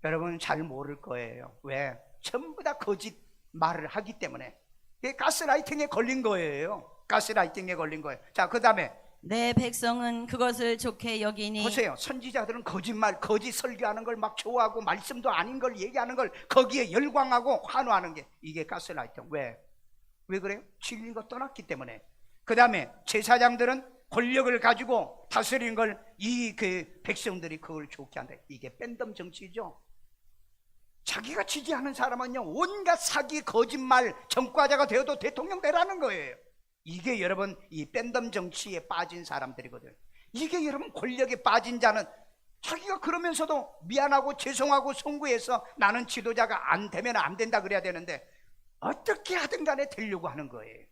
여러분 잘 모를 거예요. 왜? 전부 다 거짓 말을 하기 때문에. 이게 가스라이팅에 걸린 거예요. 가스라이팅에 걸린 거예요. 자, 그 다음에 내 백성은 그것을 좋게 여기니. 보세요. 선지자들은 거짓말, 거짓 설교하는 걸 막 좋아하고 말씀도 아닌 걸 얘기하는 걸 거기에 열광하고 환호하는 게 이게 가스라이팅. 왜 그래요? 진리가 떠났기 때문에. 그 다음에 제사장들은 권력을 가지고 다스리는 걸 이 그 백성들이 그걸 좋게 한다. 이게 밴덤 정치죠. 자기가 지지하는 사람은요 온갖 사기, 거짓말, 전과자가 되어도 대통령 되라는 거예요. 이게 여러분 이 밴덤 정치에 빠진 사람들이거든요. 이게 여러분 권력에 빠진 자는 자기가 그러면서도 미안하고 죄송하고 송구해서 나는 지도자가 안 되면 안 된다 그래야 되는데 어떻게 하든 간에 되려고 하는 거예요.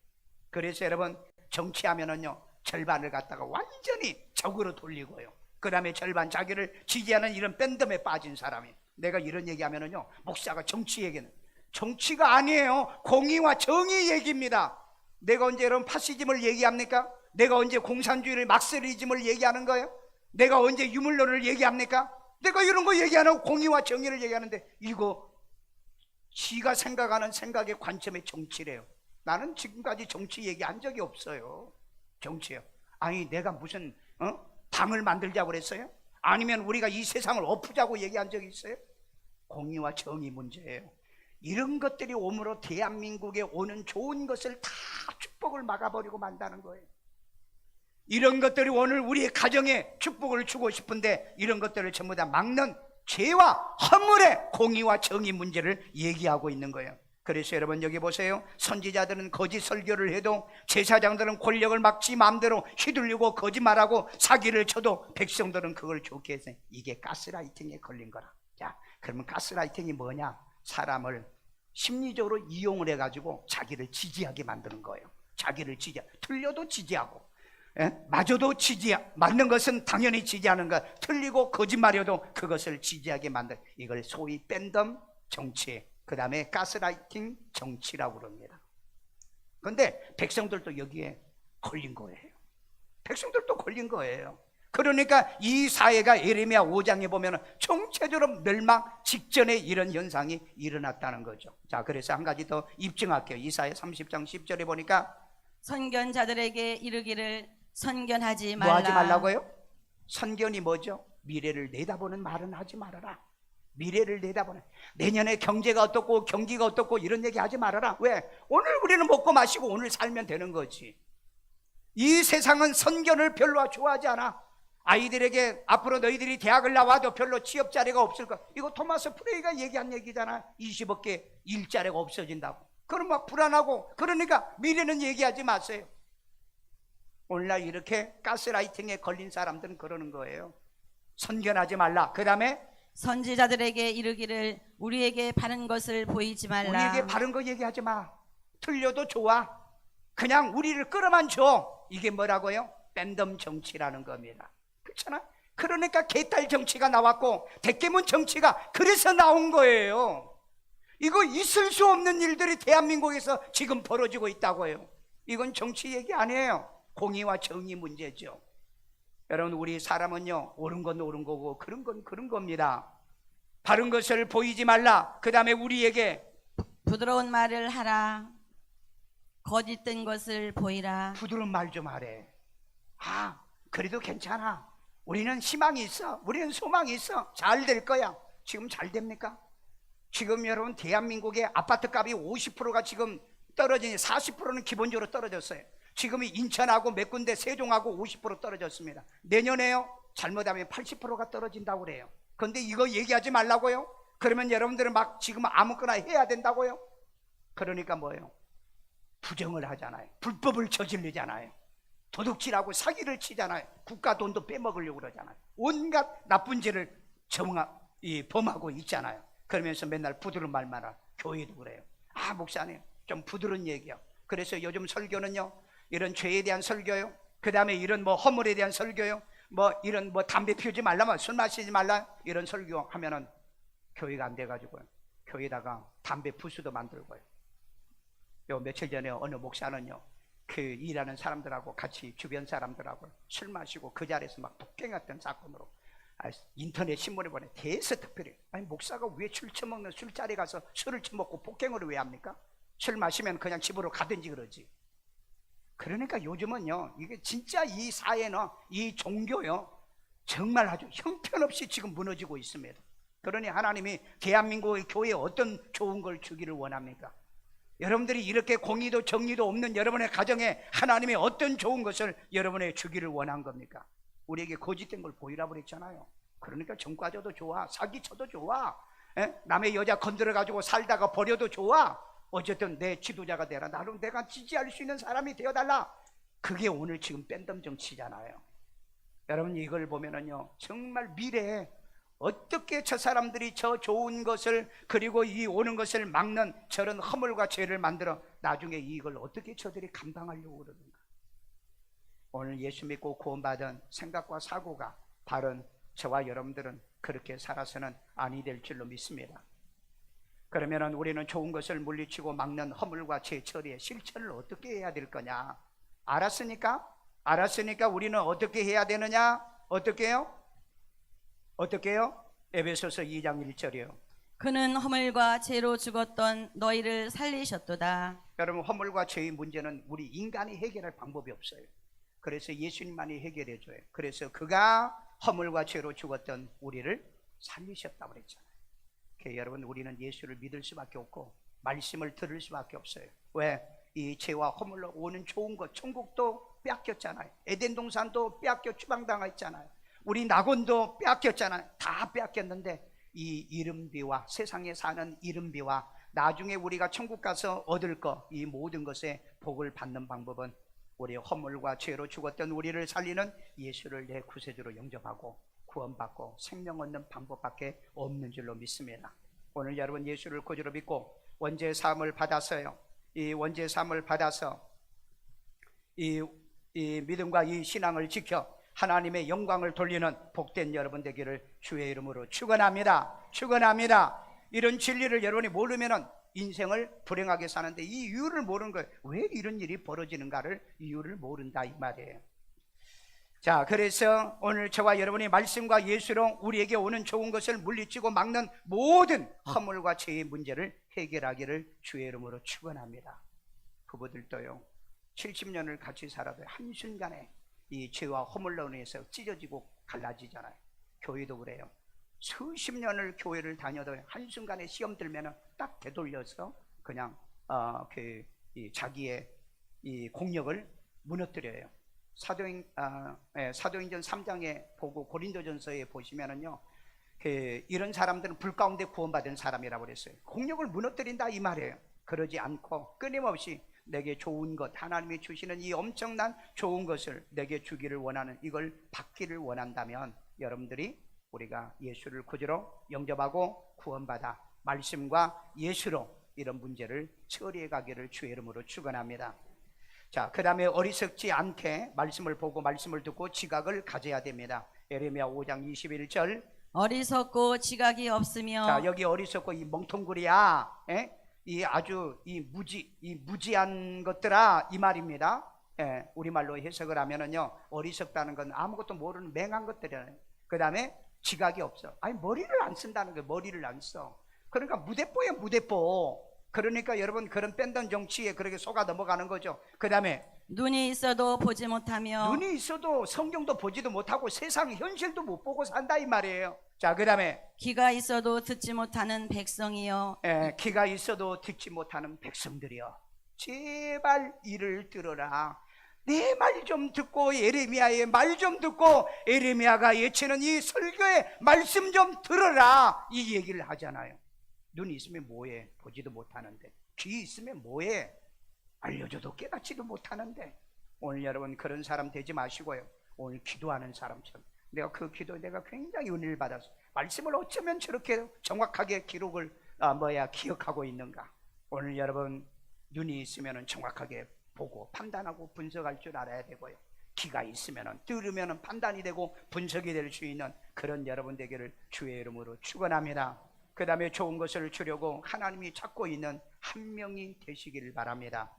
그래서 여러분 정치하면은요 절반을 갖다가 완전히 적으로 돌리고요, 그 다음에 절반 자기를 지지하는 이런 밴덤에 빠진 사람이. 내가 이런 얘기하면은요 목사가 정치 얘기는 정치가 아니에요. 공의와 정의 얘기입니다. 내가 언제 여러분 파시즘을 얘기합니까? 내가 언제 공산주의를 막스리즘을 얘기하는 거예요? 내가 언제 유물론을 얘기합니까? 내가 이런 거 얘기 안 하고 공의와 정의를 얘기하는데 이거 지가 생각하는 생각의 관점의 정치래요. 나는 지금까지 정치 얘기한 적이 없어요. 정치요. 아니 내가 무슨 당을 만들자고 그랬어요? 아니면 우리가 이 세상을 엎으자고 얘기한 적이 있어요? 공의와 정의 문제예요. 이런 것들이 오므로 대한민국에 오는 좋은 것을 다 축복을 막아버리고 만다는 거예요. 이런 것들이 오늘 우리의 가정에 축복을 주고 싶은데 이런 것들을 전부 다 막는 죄와 허물의 공의와 정의 문제를 얘기하고 있는 거예요. 그래서 여러분 여기 보세요. 선지자들은 거짓 설교를 해도 제사장들은 권력을 막 지 마음대로 휘둘리고 거짓말하고 사기를 쳐도 백성들은 그걸 좋게 해서 이게 가스라이팅에 걸린 거라. 자, 그러면 가스라이팅이 뭐냐? 사람을 심리적으로 이용을 해가지고 자기를 지지하게 만드는 거예요. 자기를 틀려도 지지하고, 맞아도 맞는 것은 당연히 지지하는 것, 틀리고 거짓말해도 그것을 지지하게 만든, 이걸 소위 밴덤 정치, 그 다음에 가스라이팅 정치라고 그럽니다. 그런데 백성들도 여기에 걸린 거예요. 백성들도 걸린 거예요. 그러니까 이 사회가 예레미야 5장에 보면 총체적으로 멸망 직전에 이런 현상이 일어났다는 거죠. 자, 그래서 한 가지 더 입증할게요. 이사야 30장 10절에 보니까 선견자들에게 이르기를 선견하지 말라. 뭐 하지 말라고요? 선견이 뭐죠? 미래를 내다보는 말은 하지 말아라. 미래를 내다보는, 내년에 경제가 어떻고 경기가 어떻고 이런 얘기 하지 말아라. 왜? 오늘 우리는 먹고 마시고 오늘 살면 되는 거지. 이 세상은 선견을 별로 좋아하지 않아. 아이들에게 앞으로 너희들이 대학을 나와도 별로 취업 자리가 없을 것, 이거 토마스 프레이가 얘기한 얘기잖아. 20억개 일자리가 없어진다고. 그럼 막 불안하고, 그러니까 미래는 얘기하지 마세요. 오늘날 이렇게 가스라이팅에 걸린 사람들은 그러는 거예요. 선견하지 말라. 그 다음에 선지자들에게 이르기를 우리에게 바른 것을 보이지 말라. 우리에게 바른 거 얘기하지 마. 틀려도 좋아. 그냥 우리를 끌어만 줘. 이게 뭐라고요? 밴덤 정치라는 겁니다. 그렇잖아? 그러니까 개딸 정치가 나왔고 대깨문 정치가 그래서 나온 거예요. 이거 있을 수 없는 일들이 대한민국에서 지금 벌어지고 있다고요. 이건 정치 얘기 아니에요. 공의와 정의 문제죠. 여러분, 우리 사람은요, 옳은 건 옳은 거고 그런 건 그런 겁니다. 바른 것을 보이지 말라. 그 다음에 우리에게 부드러운 말을 하라. 거짓된 것을 보이라. 부드러운 말 좀 하래. 아, 그래도 괜찮아. 우리는 희망이 있어. 우리는 소망이 있어. 잘 될 거야. 지금 잘 됩니까? 지금 여러분, 대한민국의 아파트 값이 50%가 지금 떨어지니 40%는 기본적으로 떨어졌어요. 지금 인천하고 몇 군데 세종하고 50% 떨어졌습니다. 내년에요, 잘못하면 80%가 떨어진다고 그래요. 그런데 이거 얘기하지 말라고요? 그러면 여러분들은 막 지금 아무거나 해야 된다고요? 그러니까 뭐예요? 부정을 하잖아요. 불법을 저지르잖아요. 도둑질하고 사기를 치잖아요. 국가 돈도 빼먹으려고 그러잖아요. 온갖 나쁜 죄를 범하고 있잖아요. 그러면서 맨날 부드러운 말만 하고, 교회도 그래요. 아, 목사님 좀 부드러운 얘기요. 그래서 요즘 설교는요, 이런 죄에 대한 설교요, 그 다음에 이런 뭐 허물에 대한 설교요, 뭐 이런 뭐 담배 피우지 말라, 술 마시지 말라, 이런 설교 하면은 교회가 안 돼가지고요, 교회에다가 담배 부스도 만들고요. 요 며칠 전에 어느 목사는요, 그 일하는 사람들하고 같이 주변 사람들하고 술 마시고 그 자리에서 막 폭행했던 사건으로 인터넷 신문에 보내 대서특별히, 아니 목사가 왜 술 처먹는 술자리 가서 술을 처먹고 폭행을 왜 합니까? 술 마시면 그냥 집으로 가든지 그러지. 그러니까 요즘은요, 이게 진짜 이 사회는, 이 종교요, 정말 아주 형편없이 지금 무너지고 있습니다. 그러니 하나님이 대한민국의 교회에 어떤 좋은 걸 주기를 원합니까? 여러분들이 이렇게 공의도 정의도 없는 여러분의 가정에 하나님이 어떤 좋은 것을 여러분에게 주기를 원한 겁니까? 우리에게 거짓된 걸 보이라고 그랬잖아요. 그러니까 전과져도 좋아, 사기쳐도 좋아, 남의 여자 건드려가지고 살다가 버려도 좋아. 어쨌든 내 지도자가 되라. 나를 내가 지지할 수 있는 사람이 되어달라. 그게 오늘 지금 밴덤 정치잖아요. 여러분, 이걸 보면은요, 정말 미래에 어떻게 저 사람들이 저 좋은 것을, 그리고 이 오는 것을 막는 저런 허물과 죄를 만들어 나중에 이걸 어떻게 저들이 감당하려고 그러는가. 오늘 예수 믿고 구원받은 생각과 사고가 바른 저와 여러분들은 그렇게 살아서는 아니 될 줄로 믿습니다. 그러면 우리는 좋은 것을 물리치고 막는 허물과 죄 처리의 실천을 어떻게 해야 될 거냐? 알았으니까 우리는 어떻게 해야 되느냐? 어떻게 해요? 에베소서 2장 1절이요. 그는 허물과 죄로 죽었던 너희를 살리셨도다. 여러분, 허물과 죄의 문제는 우리 인간이 해결할 방법이 없어요. 그래서 예수님만이 해결해 줘요. 그래서 그가 허물과 죄로 죽었던 우리를 살리셨다고 그랬잖아요. 여러분, 우리는 예수를 믿을 수밖에 없고 말씀을 들을 수밖에 없어요. 왜? 이 죄와 허물로 오는 좋은 것, 천국도 빼앗겼잖아요. 에덴 동산도 빼앗겨 추방당했잖아요. 우리 낙원도 빼앗겼잖아요. 다 빼앗겼는데 이 이른비와 세상에 사는 이른비와 나중에 우리가 천국 가서 얻을 것, 이 모든 것에 복을 받는 방법은 우리 허물과 죄로 죽었던 우리를 살리는 예수를 내 구세주로 영접하고 구원받고 생명 얻는 방법밖에 없는 줄로 믿습니다. 오늘 여러분 예수를 구주로 믿고 원죄 사함을 받았어요. 이 원죄 사함을 받아서 이 믿음과 이 신앙을 지켜 하나님의 영광을 돌리는 복된 여러분 되기를 주의 이름으로 축원합니다. 축원합니다. 이런 진리를 여러분이 모르면은 인생을 불행하게 사는데 이 이유를 모르는 거예요. 왜 이런 일이 벌어지는가를 이유를 모른다 이 말이에요. 자, 그래서 오늘 저와 여러분이 말씀과 예수로 우리에게 오는 좋은 것을 물리치고 막는 모든 허물과 죄의 문제를 해결하기를 주의 이름으로 축원합니다. 부부들도요, 70년을 같이 살아도 한순간에 이 죄와 허물로 인해서 찢어지고 갈라지잖아요. 교회도 그래요. 수십 년을 교회를 다녀도 한순간에 시험 들면은 딱 되돌려서 그냥 자기의 이 공력을 무너뜨려요. 사도행전 3장에 보고 고린도전서에 보시면은요, 이런 사람들은 불 가운데 구원받은 사람이라고 그랬어요. 공력을 무너뜨린다 이 말이에요. 그러지 않고 끊임없이 내게 좋은 것, 하나님이 주시는 이 엄청난 좋은 것을 내게 주기를 원하는, 이걸 받기를 원한다면 여러분들이 우리가 예수를 구주로 영접하고 구원받아 말씀과 예수로 이런 문제를 처리해 가기를 주의 이름으로 축원합니다. 자, 그 다음에 어리석지 않게 말씀을 보고 말씀을 듣고 지각을 가져야 됩니다. 에레미야 5장 21절. 어리석고 지각이 없으며. 자, 여기 어리석고 이 멍텅구리야, 이 아주 이 무지한 것들아 이 말입니다. 우리말로 해석을 하면은요, 어리석다는 건 아무것도 모르는 맹한 것들이에요. 그 다음에 지각이 없어. 아니, 머리를 안 쓴다는 거예요. 머리를 안 써. 그러니까 무대뽀야 무대뽀. 그러니까 여러분 그런 뺀던 정치에 그렇게 속아 넘어가는 거죠. 그 다음에 눈이 있어도 보지 못하며. 눈이 있어도 성경도 보지도 못하고 세상 현실도 못 보고 산다 이 말이에요. 자, 그 다음에 귀가 있어도 듣지 못하는 백성이요. 귀가 있어도 듣지 못하는 백성들이여, 제발 이를 들어라. 내 말 좀 듣고 예레미야의 말 좀 듣고 예레미야가 예치는 이 설교의 말씀 좀 들어라, 이 얘기를 하잖아요. 눈이 있으면 뭐해? 보지도 못하는데. 귀 있으면 뭐해? 알려줘도 깨닫지도 못하는데. 오늘 여러분 그런 사람 되지 마시고요, 오늘 기도하는 사람처럼 내가 그 기도에 내가 굉장히 은혜를 받았어. 말씀을 어쩌면 저렇게 정확하게 기록을 기억하고 있는가. 오늘 여러분 눈이 있으면 정확하게 보고 판단하고 분석할 줄 알아야 되고요, 귀가 있으면 들으면 판단이 되고 분석이 될 수 있는 그런 여러분 되기를 주의 이름으로 축원합니다. 그 다음에 좋은 것을 주려고 하나님이 찾고 있는 한 명이 되시기를 바랍니다.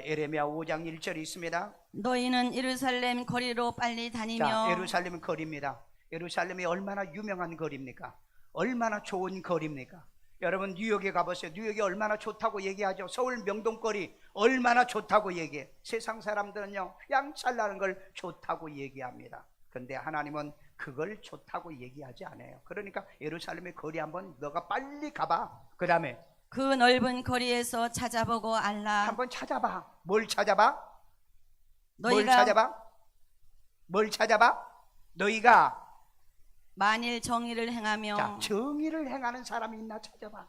에레미야 5장 1절이 있습니다. 너희는 예루살렘 거리로 빨리 다니며. 자, 예루살렘은 거리입니다. 예루살렘이 얼마나 유명한 거리입니까? 얼마나 좋은 거리입니까? 여러분 뉴욕에 가보세요. 뉴욕이 얼마나 좋다고 얘기하죠. 서울 명동거리 얼마나 좋다고 얘기해. 세상 사람들은요, 양찰나는 걸 좋다고 얘기합니다. 근데 하나님은 그걸 좋다고 얘기하지 않아요. 그러니까 예루살렘의 거리 한번 너가 빨리 가봐. 그 다음에 그 넓은 거리에서 찾아보고 알라. 한번 찾아봐. 뭘 찾아봐? 뭘 너희가 찾아봐? 뭘 찾아봐? 너희가 만일 정의를 행하며. 자, 정의를 행하는 사람이 있나 찾아봐.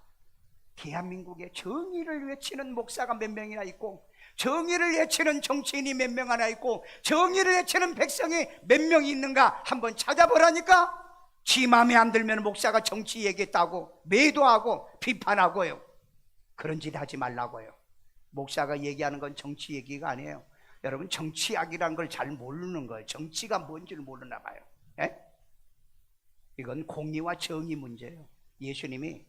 대한민국에 정의를 외치는 목사가 몇 명이나 있고, 정의를 외치는 정치인이 몇 명 하나 있고, 정의를 외치는 백성이 몇 명이 있는가 한번 찾아보라니까. 지 마음에 안 들면 목사가 정치 얘기했다고 매도하고 비판하고요, 그런 짓 하지 말라고요. 목사가 얘기하는 건 정치 얘기가 아니에요. 여러분 정치학이라는 걸 잘 모르는 거예요. 정치가 뭔지를 모르나 봐요. 이건 공의와 정의 문제예요. 예수님이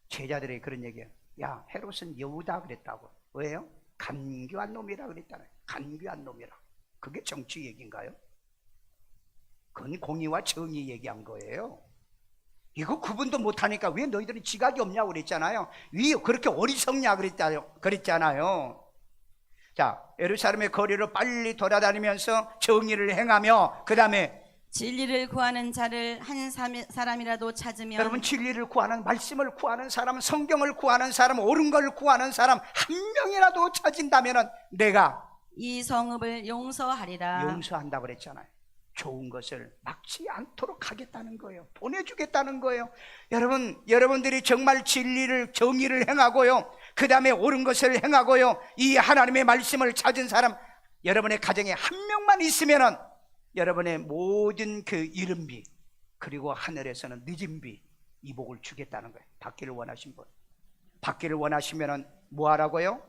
제자들에게 그런 얘기해요. 야, 헤롯은 여우다 그랬다고. 왜요? 간교한 놈이라 그랬잖아요. 간교한 놈이라. 그게 정치 얘기인가요? 그건 공의와 정의 얘기한 거예요. 이거 구분도 못하니까 왜 너희들은 지각이 없냐고 그랬잖아요. 왜 그렇게 어리석냐 그랬잖아요. 자, 예루살렘의 거리를 빨리 돌아다니면서 정의를 행하며, 그 다음에 진리를 구하는 자를 한 사람이라도 찾으면 여러분, 진리를 구하는, 말씀을 구하는 사람, 성경을 구하는 사람, 옳은 걸 구하는 사람 한 명이라도 찾은다면 내가 이 성읍을 용서하리라. 용서한다고 그랬잖아요. 좋은 것을 막지 않도록 하겠다는 거예요. 보내주겠다는 거예요. 여러분들이 정말 진리를, 정의를 행하고요, 그 다음에 옳은 것을 행하고요, 이 하나님의 말씀을 찾은 사람, 여러분의 가정에 한 명만 있으면은 여러분의 모든 그 잃은 비, 그리고 하늘에서는 늦은 비, 이 복을 주겠다는 거예요. 받기를 원하신 분, 받기를 원하시면은 뭐 하라고요?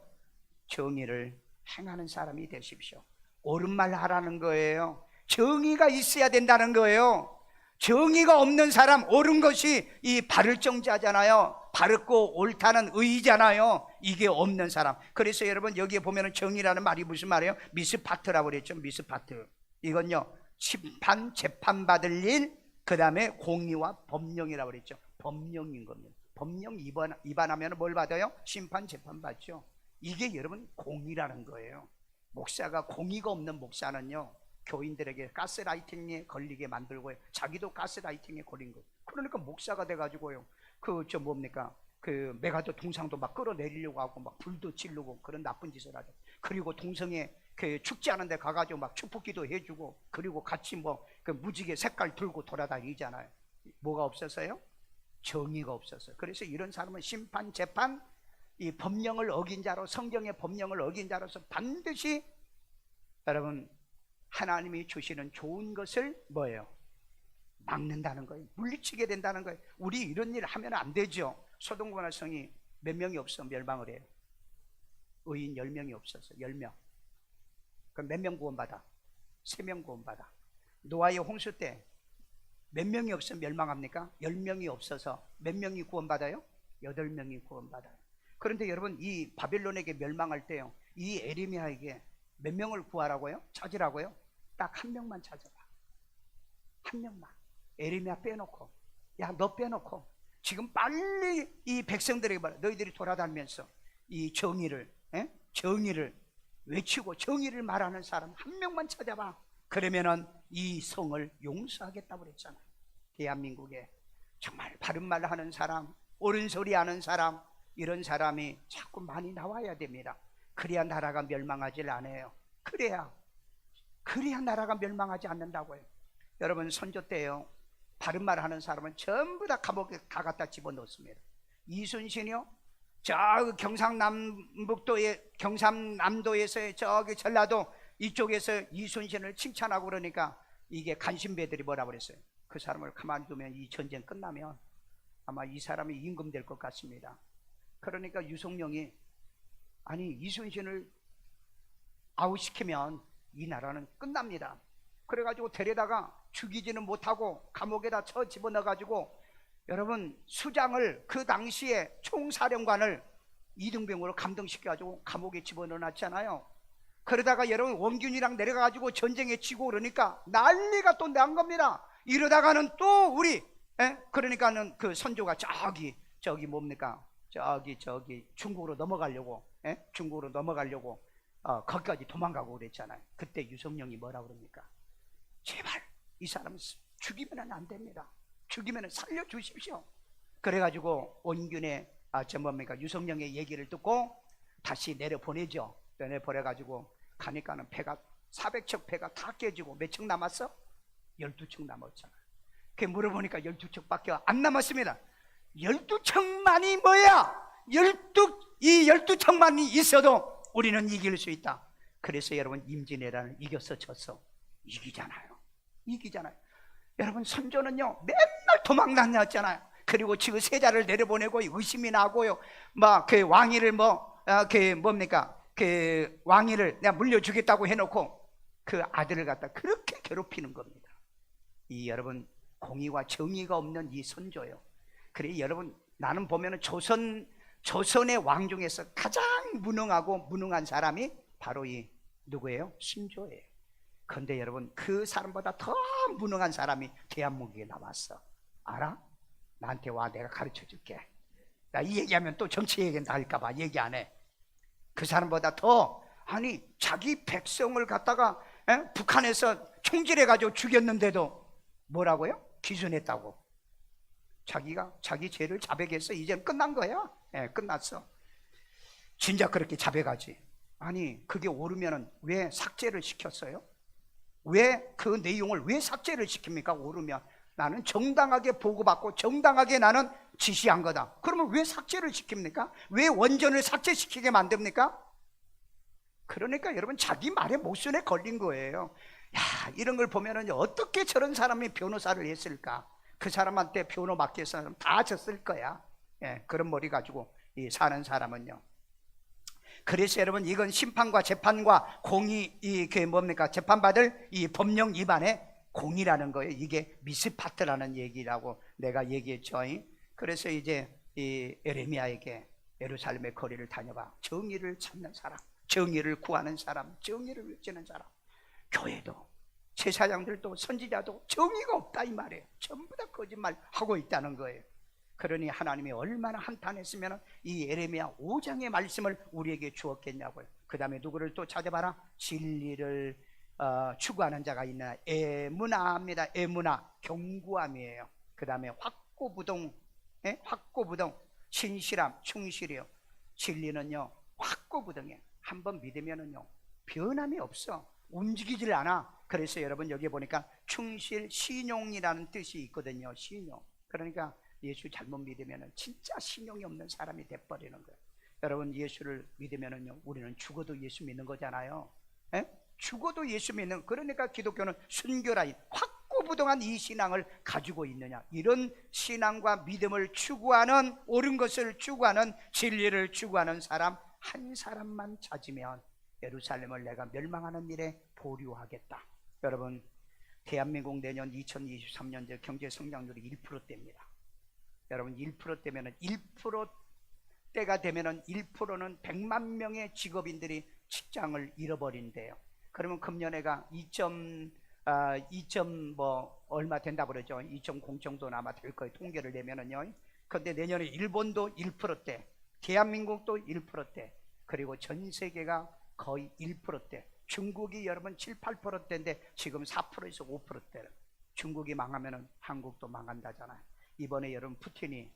정의를 행하는 사람이 되십시오. 옳은 말 하라는 거예요. 정의가 있어야 된다는 거예요. 정의가 없는 사람, 옳은 것이 이 바를 정자잖아요. 바르고 옳다는 의잖아요. 이게 없는 사람. 그래서 여러분, 여기에 보면은 정의라는 말이 무슨 말이에요? 미스파트라고 그랬죠. 미스파트. 이건요, 심판, 재판 받을 일, 그 다음에 공의와 법령이라고 그랬죠. 법령인 겁니다. 법령 위반하면 뭘 받아요? 심판, 재판 받죠. 이게 여러분 공의라는 거예요. 목사가, 공의가 없는 목사는요, 교인들에게 가스라이팅에 걸리게 만들고요, 자기도 가스라이팅에 걸린 거예요. 그러니까 목사가 돼가지고요, 그 메가더 동상도 막 끌어내리려고 하고 막 불도 지르고 그런 나쁜 짓을 하죠. 그리고 동성애 그 축제하는 데 가가지고 막 축복기도 해주고, 그리고 같이 뭐 그 무지개 색깔 들고 돌아다니잖아요. 뭐가 없었어요? 정의가 없었어요. 그래서 이런 사람은 심판, 재판, 이 법령을 어긴 자로, 성경의 법령을 어긴 자로서 반드시 여러분 하나님이 주시는 좋은 것을 뭐예요? 막는다는 거예요. 물리치게 된다는 거예요. 우리 이런 일 하면 안 되죠. 소돔과 성이 몇 명이 없어 멸망을 해요. 의인 10명이 없었어. 10명. 그럼 몇 명 구원받아? 3명 구원받아. 노아의 홍수 때 몇 명이 없으면 멸망합니까? 10명이 없어서 몇 명이 구원받아요? 8명이 구원받아요. 그런데 여러분, 이 바벨론에게 멸망할 때요, 이 에레미야에게 몇 명을 구하라고요? 찾으라고요? 딱 한 명만 찾아봐. 한 명만. 에레미야 빼놓고, 야, 너 빼놓고 지금 빨리 이 백성들에게 말해. 너희들이 돌아다니면서 이 정의를 외치고 정의를 말하는 사람 한 명만 찾아봐. 그러면은 이 성을 용서하겠다고 그랬잖아요. 대한민국에 정말 바른 말 하는 사람, 옳은 소리 하는 사람, 이런 사람이 자꾸 많이 나와야 됩니다. 그래야 나라가 멸망하질 않아요. 그래야 나라가 멸망하지 않는다고요. 여러분, 선조 때요, 바른 말 하는 사람은 전부 다 감옥에 다 갖다 집어넣습니다. 이순신이요, 저 경상남도에서 저기 전라도 이쪽에서 이순신을 칭찬하고 그러니까 이게 간신배들이 뭐라 그랬어요? 그 사람을 가만히 두면 이 전쟁 끝나면 아마 이 사람이 임금 될 것 같습니다. 그러니까 유성룡이, 아니 이순신을 아웃시키면 이 나라는 끝납니다. 그래가지고 데려다가 죽이지는 못하고 감옥에다 쳐 집어넣어가지고, 여러분, 수장을, 그 당시에 총사령관을 이등병으로 감동시켜가지고 감옥에 집어넣어놨잖아요. 그러다가 여러분 원균이랑 내려가가지고 전쟁에 치고 그러니까 난리가 또 난 겁니다. 이러다가는 또 그러니까는 그 선조가 저기 중국으로 넘어가려고, 거기까지 도망가고 그랬잖아요. 그때 유성룡이 뭐라 그럽니까? 제발 이 사람 죽이면 안 됩니다. 죽이면 살려주십시오. 그래가지고 원균의 유성룡의 얘기를 듣고 다시 내려보내죠. 내려보내가지고 가니까는 배가 400척 배가 다 깨지고 몇 척 남았어? 12척 남았잖아. 그 물어보니까 12척밖에 안 남았습니다. 12척만이 뭐야? 12척만이 있어도 우리는 이길 수 있다. 그래서 여러분, 임진왜란을 이겼어, 졌어? 이기잖아요. 여러분, 선조는요 맨날 도망 다녔잖아요. 그리고 지금 세자를 내려보내고 의심이 나고요, 막 그 왕위를 그 왕위를 내가 물려주겠다고 해놓고 그 아들을 갖다 그렇게 괴롭히는 겁니다. 이 여러분, 공의와 정의가 없는 이 선조요. 그래 여러분, 나는 보면은 조선의 왕 중에서 가장 무능한 사람이 바로 이 누구예요? 신조예요. 그런데 여러분, 그 사람보다 더 무능한 사람이 대한민국에 나왔어. 알아? 나한테 와, 내가 가르쳐 줄게. 나 이 얘기하면 또 정치 얘기한다 할까봐 얘기 안 해. 그 사람보다 더, 자기 백성을 갖다가 북한에서 총질해가지고 죽였는데도 뭐라고요? 기준했다고. 자기가 자기 죄를 자백해서 이제는 끝난 거야. 예, 끝났어. 진짜 그렇게 자백하지. 아니 그게 옳으면 왜 삭제를 시켰어요? 왜 그 내용을 왜 삭제를 시킵니까? 옳으면 나는 정당하게 보고받고 정당하게 나는 지시한 거다. 그러면 왜 삭제를 시킵니까? 왜 원전을 삭제시키게 만듭니까? 그러니까 여러분 자기 말에 모순에 걸린 거예요. 야, 이런 걸 보면은 어떻게 저런 사람이 변호사를 했을까? 그 사람한테 변호 맡겨서는 다 졌을 거야. 예, 그런 머리 가지고 사는 사람은요. 그래서 여러분 이건 심판과 재판과 공의, 이게 뭡니까? 재판받을 이 법령 위반의 공이라는 거예요. 이게 미스파트라는 얘기라고 내가 얘기했죠. 그래서 이제 이 에레미야에게 예루살렘의 거리를 다녀봐. 정의를 찾는 사람, 정의를 구하는 사람, 정의를 외치는 사람. 교회도 제사장들도 선지자도 정의가 없다 이 말이에요. 전부 다 거짓말 하고 있다는 거예요. 그러니 하나님이 얼마나 한탄했으면 이 에레미야 5장의 말씀을 우리에게 주었겠냐고요. 그 다음에 누구를 또 찾아봐라. 진리를 추구하는 자가 있나. 에무나입니다. 에무나, 경구함이에요. 그 다음에 확고부동, 확고부동, 신실함, 충실이요. 진리는요 확고부동이에요. 한번 믿으면은요 변함이 없어. 움직이질 않아. 그래서 여러분 여기 보니까 충실, 신용이라는 뜻이 있거든요. 신용. 그러니까 예수 잘못 믿으면 진짜 신용이 없는 사람이 돼버리는 거예요. 여러분 예수를 믿으면은요 우리는 죽어도 예수 믿는 거잖아요. 에? 죽어도 예수 믿는. 그러니까 기독교는 순교라 확고부동한 이 신앙을 가지고 있느냐. 이런 신앙과 믿음을 추구하는, 옳은 것을 추구하는, 진리를 추구하는 사람 한 사람만 찾으면 예루살렘을 내가 멸망하는 일에 보류하겠다. 여러분 대한민국 내년 2023년도 경제 성장률이 1%대입니다. 여러분 1%대면은 1%대가 되면은 1%는 100만 명의 직업인들이 직장을 잃어버린대요. 그러면 금년에가 2점 뭐 얼마 된다 그러죠. 2.0 정도는 아마 될 거예요. 통계를 내면은요. 그런데 내년에 일본도 1%대, 대한민국도 1%대, 그리고 전 세계가 거의 1%대. 중국이 여러분 7, 8%대인데 지금 4%에서 5%대. 중국이 망하면은 한국도 망한다잖아요. 이번에 여러분 푸틴이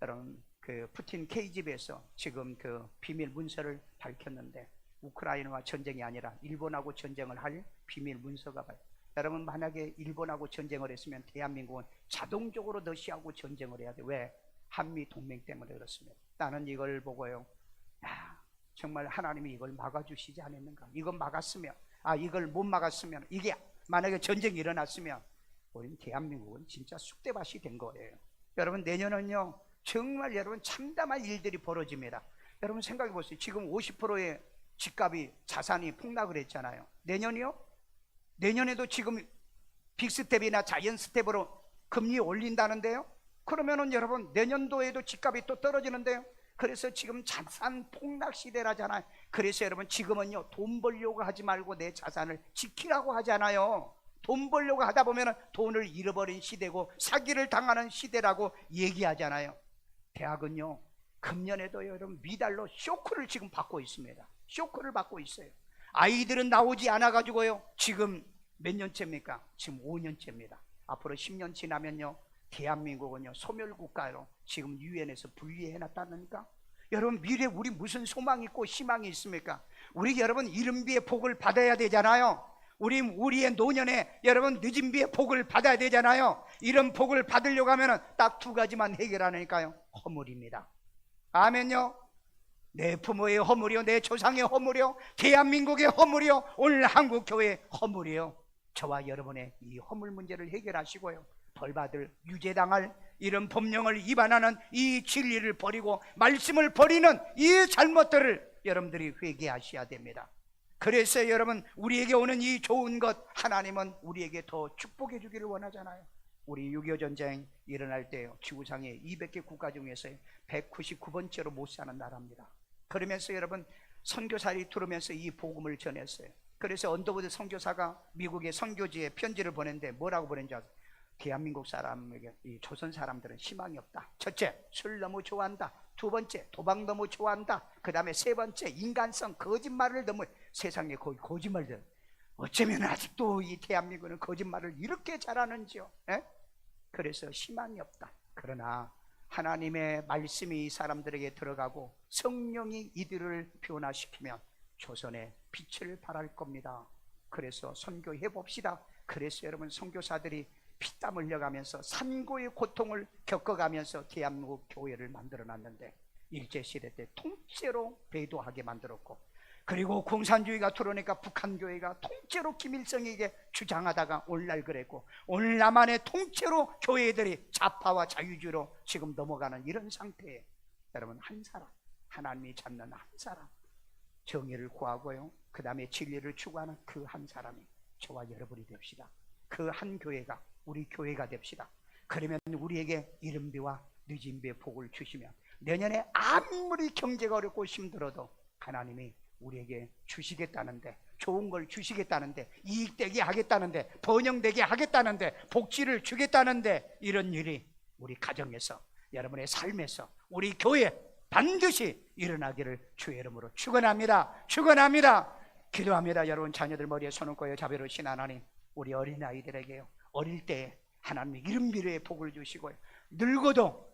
여러분 그 푸틴 KGB에서 지금 그 비밀 문서를 밝혔는데 우크라이나와 전쟁이 아니라 일본하고 전쟁을 할 비밀 문서가 봐요. 여러분 만약에 일본하고 전쟁을 했으면 대한민국은 자동적으로 러시아하고 전쟁을 해야 돼. 왜? 한미 동맹 때문에 그렇습니다. 나는 이걸 보고요, 야, 정말 하나님이 이걸 막아주시지 않았는가. 이건 막았으면, 이걸 못 막았으면, 이게 만약에 전쟁이 일어났으면 우리 대한민국은 진짜 쑥대밭이 된 거예요. 여러분 내년은요 정말 여러분 참담한 일들이 벌어집니다. 여러분 생각해 보세요. 지금 50%의 집값이, 자산이 폭락을 했잖아요. 내년이요? 내년에도 지금 빅스텝이나 자이언스텝으로 금리 올린다는데요. 그러면은 여러분 내년도에도 집값이 또 떨어지는데요. 그래서 지금 자산 폭락 시대라잖아요. 그래서 여러분 지금은요 돈 벌려고 하지 말고 내 자산을 지키라고 하잖아요. 돈 벌려고 하다 보면 돈을 잃어버린 시대고 사기를 당하는 시대라고 얘기하잖아요. 대학은요 금년에도 여러분 미달로 쇼크를 지금 받고 있습니다. 쇼크를 받고 있어요. 아이들은 나오지 않아 가지고요 지금 몇 년째입니까? 지금 5년째입니다. 앞으로 10년 지나면요 대한민국은요 소멸국가로 지금 유엔에서 분리해놨다니까. 여러분 미래 우리 무슨 소망이 있고 희망이 있습니까? 우리 여러분 이른비의 복을 받아야 되잖아요. 우리의 노년에 여러분 늦은 비의 복을 받아야 되잖아요. 이런 복을 받으려고 하면 딱 두 가지만 해결하니까요 허물입니다. 아멘요. 내 부모의 허물이요, 내 조상의 허물이요, 대한민국의 허물이요, 오늘 한국교회의 허물이요. 저와 여러분의 이 허물 문제를 해결하시고요 벌받을, 유죄당할 이런 법령을 위반하는 이 진리를 버리고 말씀을 버리는 이 잘못들을 여러분들이 회개하셔야 됩니다. 그래서 여러분 우리에게 오는 이 좋은 것 하나님은 우리에게 더 축복해 주기를 원하잖아요. 우리 6.25 전쟁 일어날 때요 지구상의 200개 국가 중에서 199번째로 못 사는 나라입니다. 그러면서 여러분 선교사들이 들으면서 이 복음을 전했어요. 그래서 언더우드 선교사가 미국의 선교지에 편지를 보냈는데 뭐라고 보낸지 아세요? 대한민국 사람에게, 이 조선 사람들은 희망이 없다. 첫째, 술 너무 좋아한다. 두 번째, 도박 너무 좋아한다. 그 다음에 세 번째, 인간성, 거짓말을 너무, 세상에 거의 거짓말들. 어쩌면 아직도 이 대한민국은 거짓말을 이렇게 잘하는지요? 예? 그래서 희망이 없다. 그러나 하나님의 말씀이 이 사람들에게 들어가고 성령이 이들을 변화시키면 조선의 빛을 발할 겁니다. 그래서 선교해 봅시다. 그래서 여러분, 선교사들이 피땀 흘려가면서 산고의 고통을 겪어가면서 대한민국 교회를 만들어놨는데, 일제시대 때 통째로 배도하게 만들었고, 그리고 공산주의가 들어오니까 북한교회가 통째로 김일성에게 주장하다가 오늘날 그랬고, 오늘 남한의 통째로 교회들이 좌파와 자유주의로 지금 넘어가는 이런 상태에 여러분, 한 사람, 하나님이 찾는 한 사람, 정의를 구하고요, 그 다음에 진리를 추구하는 그 한 사람이 저와 여러분이 됩시다. 그 한 교회가 우리 교회가 됩시다. 그러면 우리에게 이른비와 늦은비의 복을 주시면 내년에 아무리 경제가 어렵고 힘들어도 하나님이 우리에게 주시겠다는데, 좋은 걸 주시겠다는데, 이익되게 하겠다는데, 번영되게 하겠다는데, 복지를 주겠다는데, 이런 일이 우리 가정에서, 여러분의 삶에서, 우리 교회 반드시 일어나기를 주의 이름으로 축원합니다. 축원합니다. 기도합니다. 여러분, 자녀들 머리에 손을 얹고 자비로우신 하나님, 우리 어린아이들에게요, 어릴 때 하나님이 이른비의 복을 주시고요, 늙어도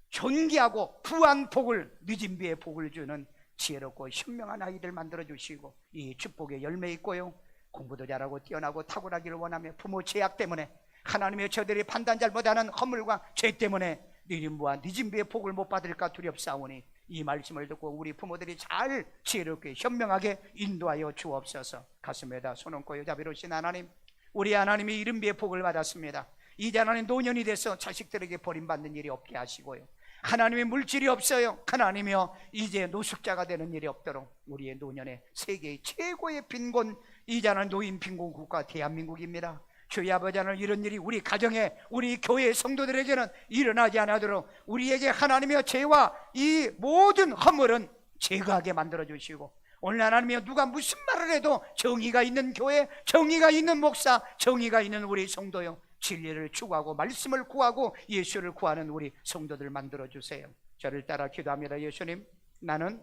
존귀하고 부한 복을, 늦은 비의 복을 주는 지혜롭고 현명한 아이들 만들어 주시고, 이 축복의 열매 있고요, 공부도 잘하고 뛰어나고 탁월하기를 원하며, 부모 제약 때문에 하나님의 저들이 판단 잘못하는 허물과 죄 때문에 늦은부와 늦은비의 복을 못 받을까 두렵사오니, 이 말씀을 듣고 우리 부모들이 잘 지혜롭게 현명하게 인도하여 주옵소서. 가슴에다 손 얹고 자비로우신 하나님, 우리 하나님이 이른비의 복을 받았습니다. 이제 하나님 노년이 돼서 자식들에게 버림받는 일이 없게 하시고요, 하나님의 물질이 없어요, 하나님이여 이제 노숙자가 되는 일이 없도록 우리의 노년에 세계의 최고의 빈곤, 이자는 노인 빈곤 국가 대한민국입니다. 주의 아버지 하나님, 이런 일이 우리 가정에, 우리 교회 성도들에게는 일어나지 않도록 우리에게 하나님의 죄와 이 모든 허물은 제거하게 만들어 주시고, 오늘 하나님이여 누가 무슨 말을 해도 정의가 있는 교회, 정의가 있는 목사, 정의가 있는 우리 성도요, 진리를 추구하고 말씀을 구하고 예수를 구하는 우리 성도들 만들어 주세요. 저를 따라 기도합니다. 예수님, 나는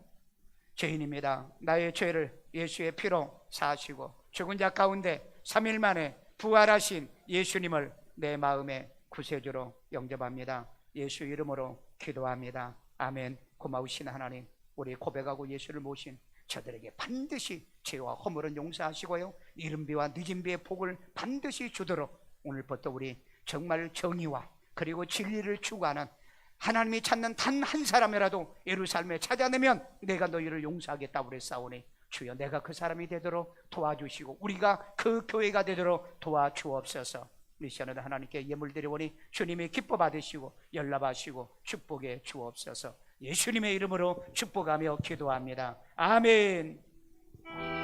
죄인입니다. 나의 죄를 예수의 피로 사하시고 죽은 자 가운데 3일 만에 부활하신 예수님을 내 마음의 구세주로 영접합니다. 예수 이름으로 기도합니다. 아멘. 고마우신 하나님, 우리 고백하고 예수를 모신 저들에게 반드시 죄와 허물은 용서하시고요, 이른비와 늦은비의 복을 반드시 주도록 오늘부터 우리 정말 정의와 그리고 진리를 추구하는, 하나님이 찾는 단 한 사람이라도 예루살렘에 찾아내면 내가 너희를 용서하겠다고 그랬사오니, 주여 내가 그 사람이 되도록 도와주시고 우리가 그 교회가 되도록 도와주옵소서. 미션은 하나님께 예물 드리오니 주님이 기뻐 받으시고 연락하시고 축복해 주옵소서. 예수님의 이름으로 축복하며 기도합니다. 아멘.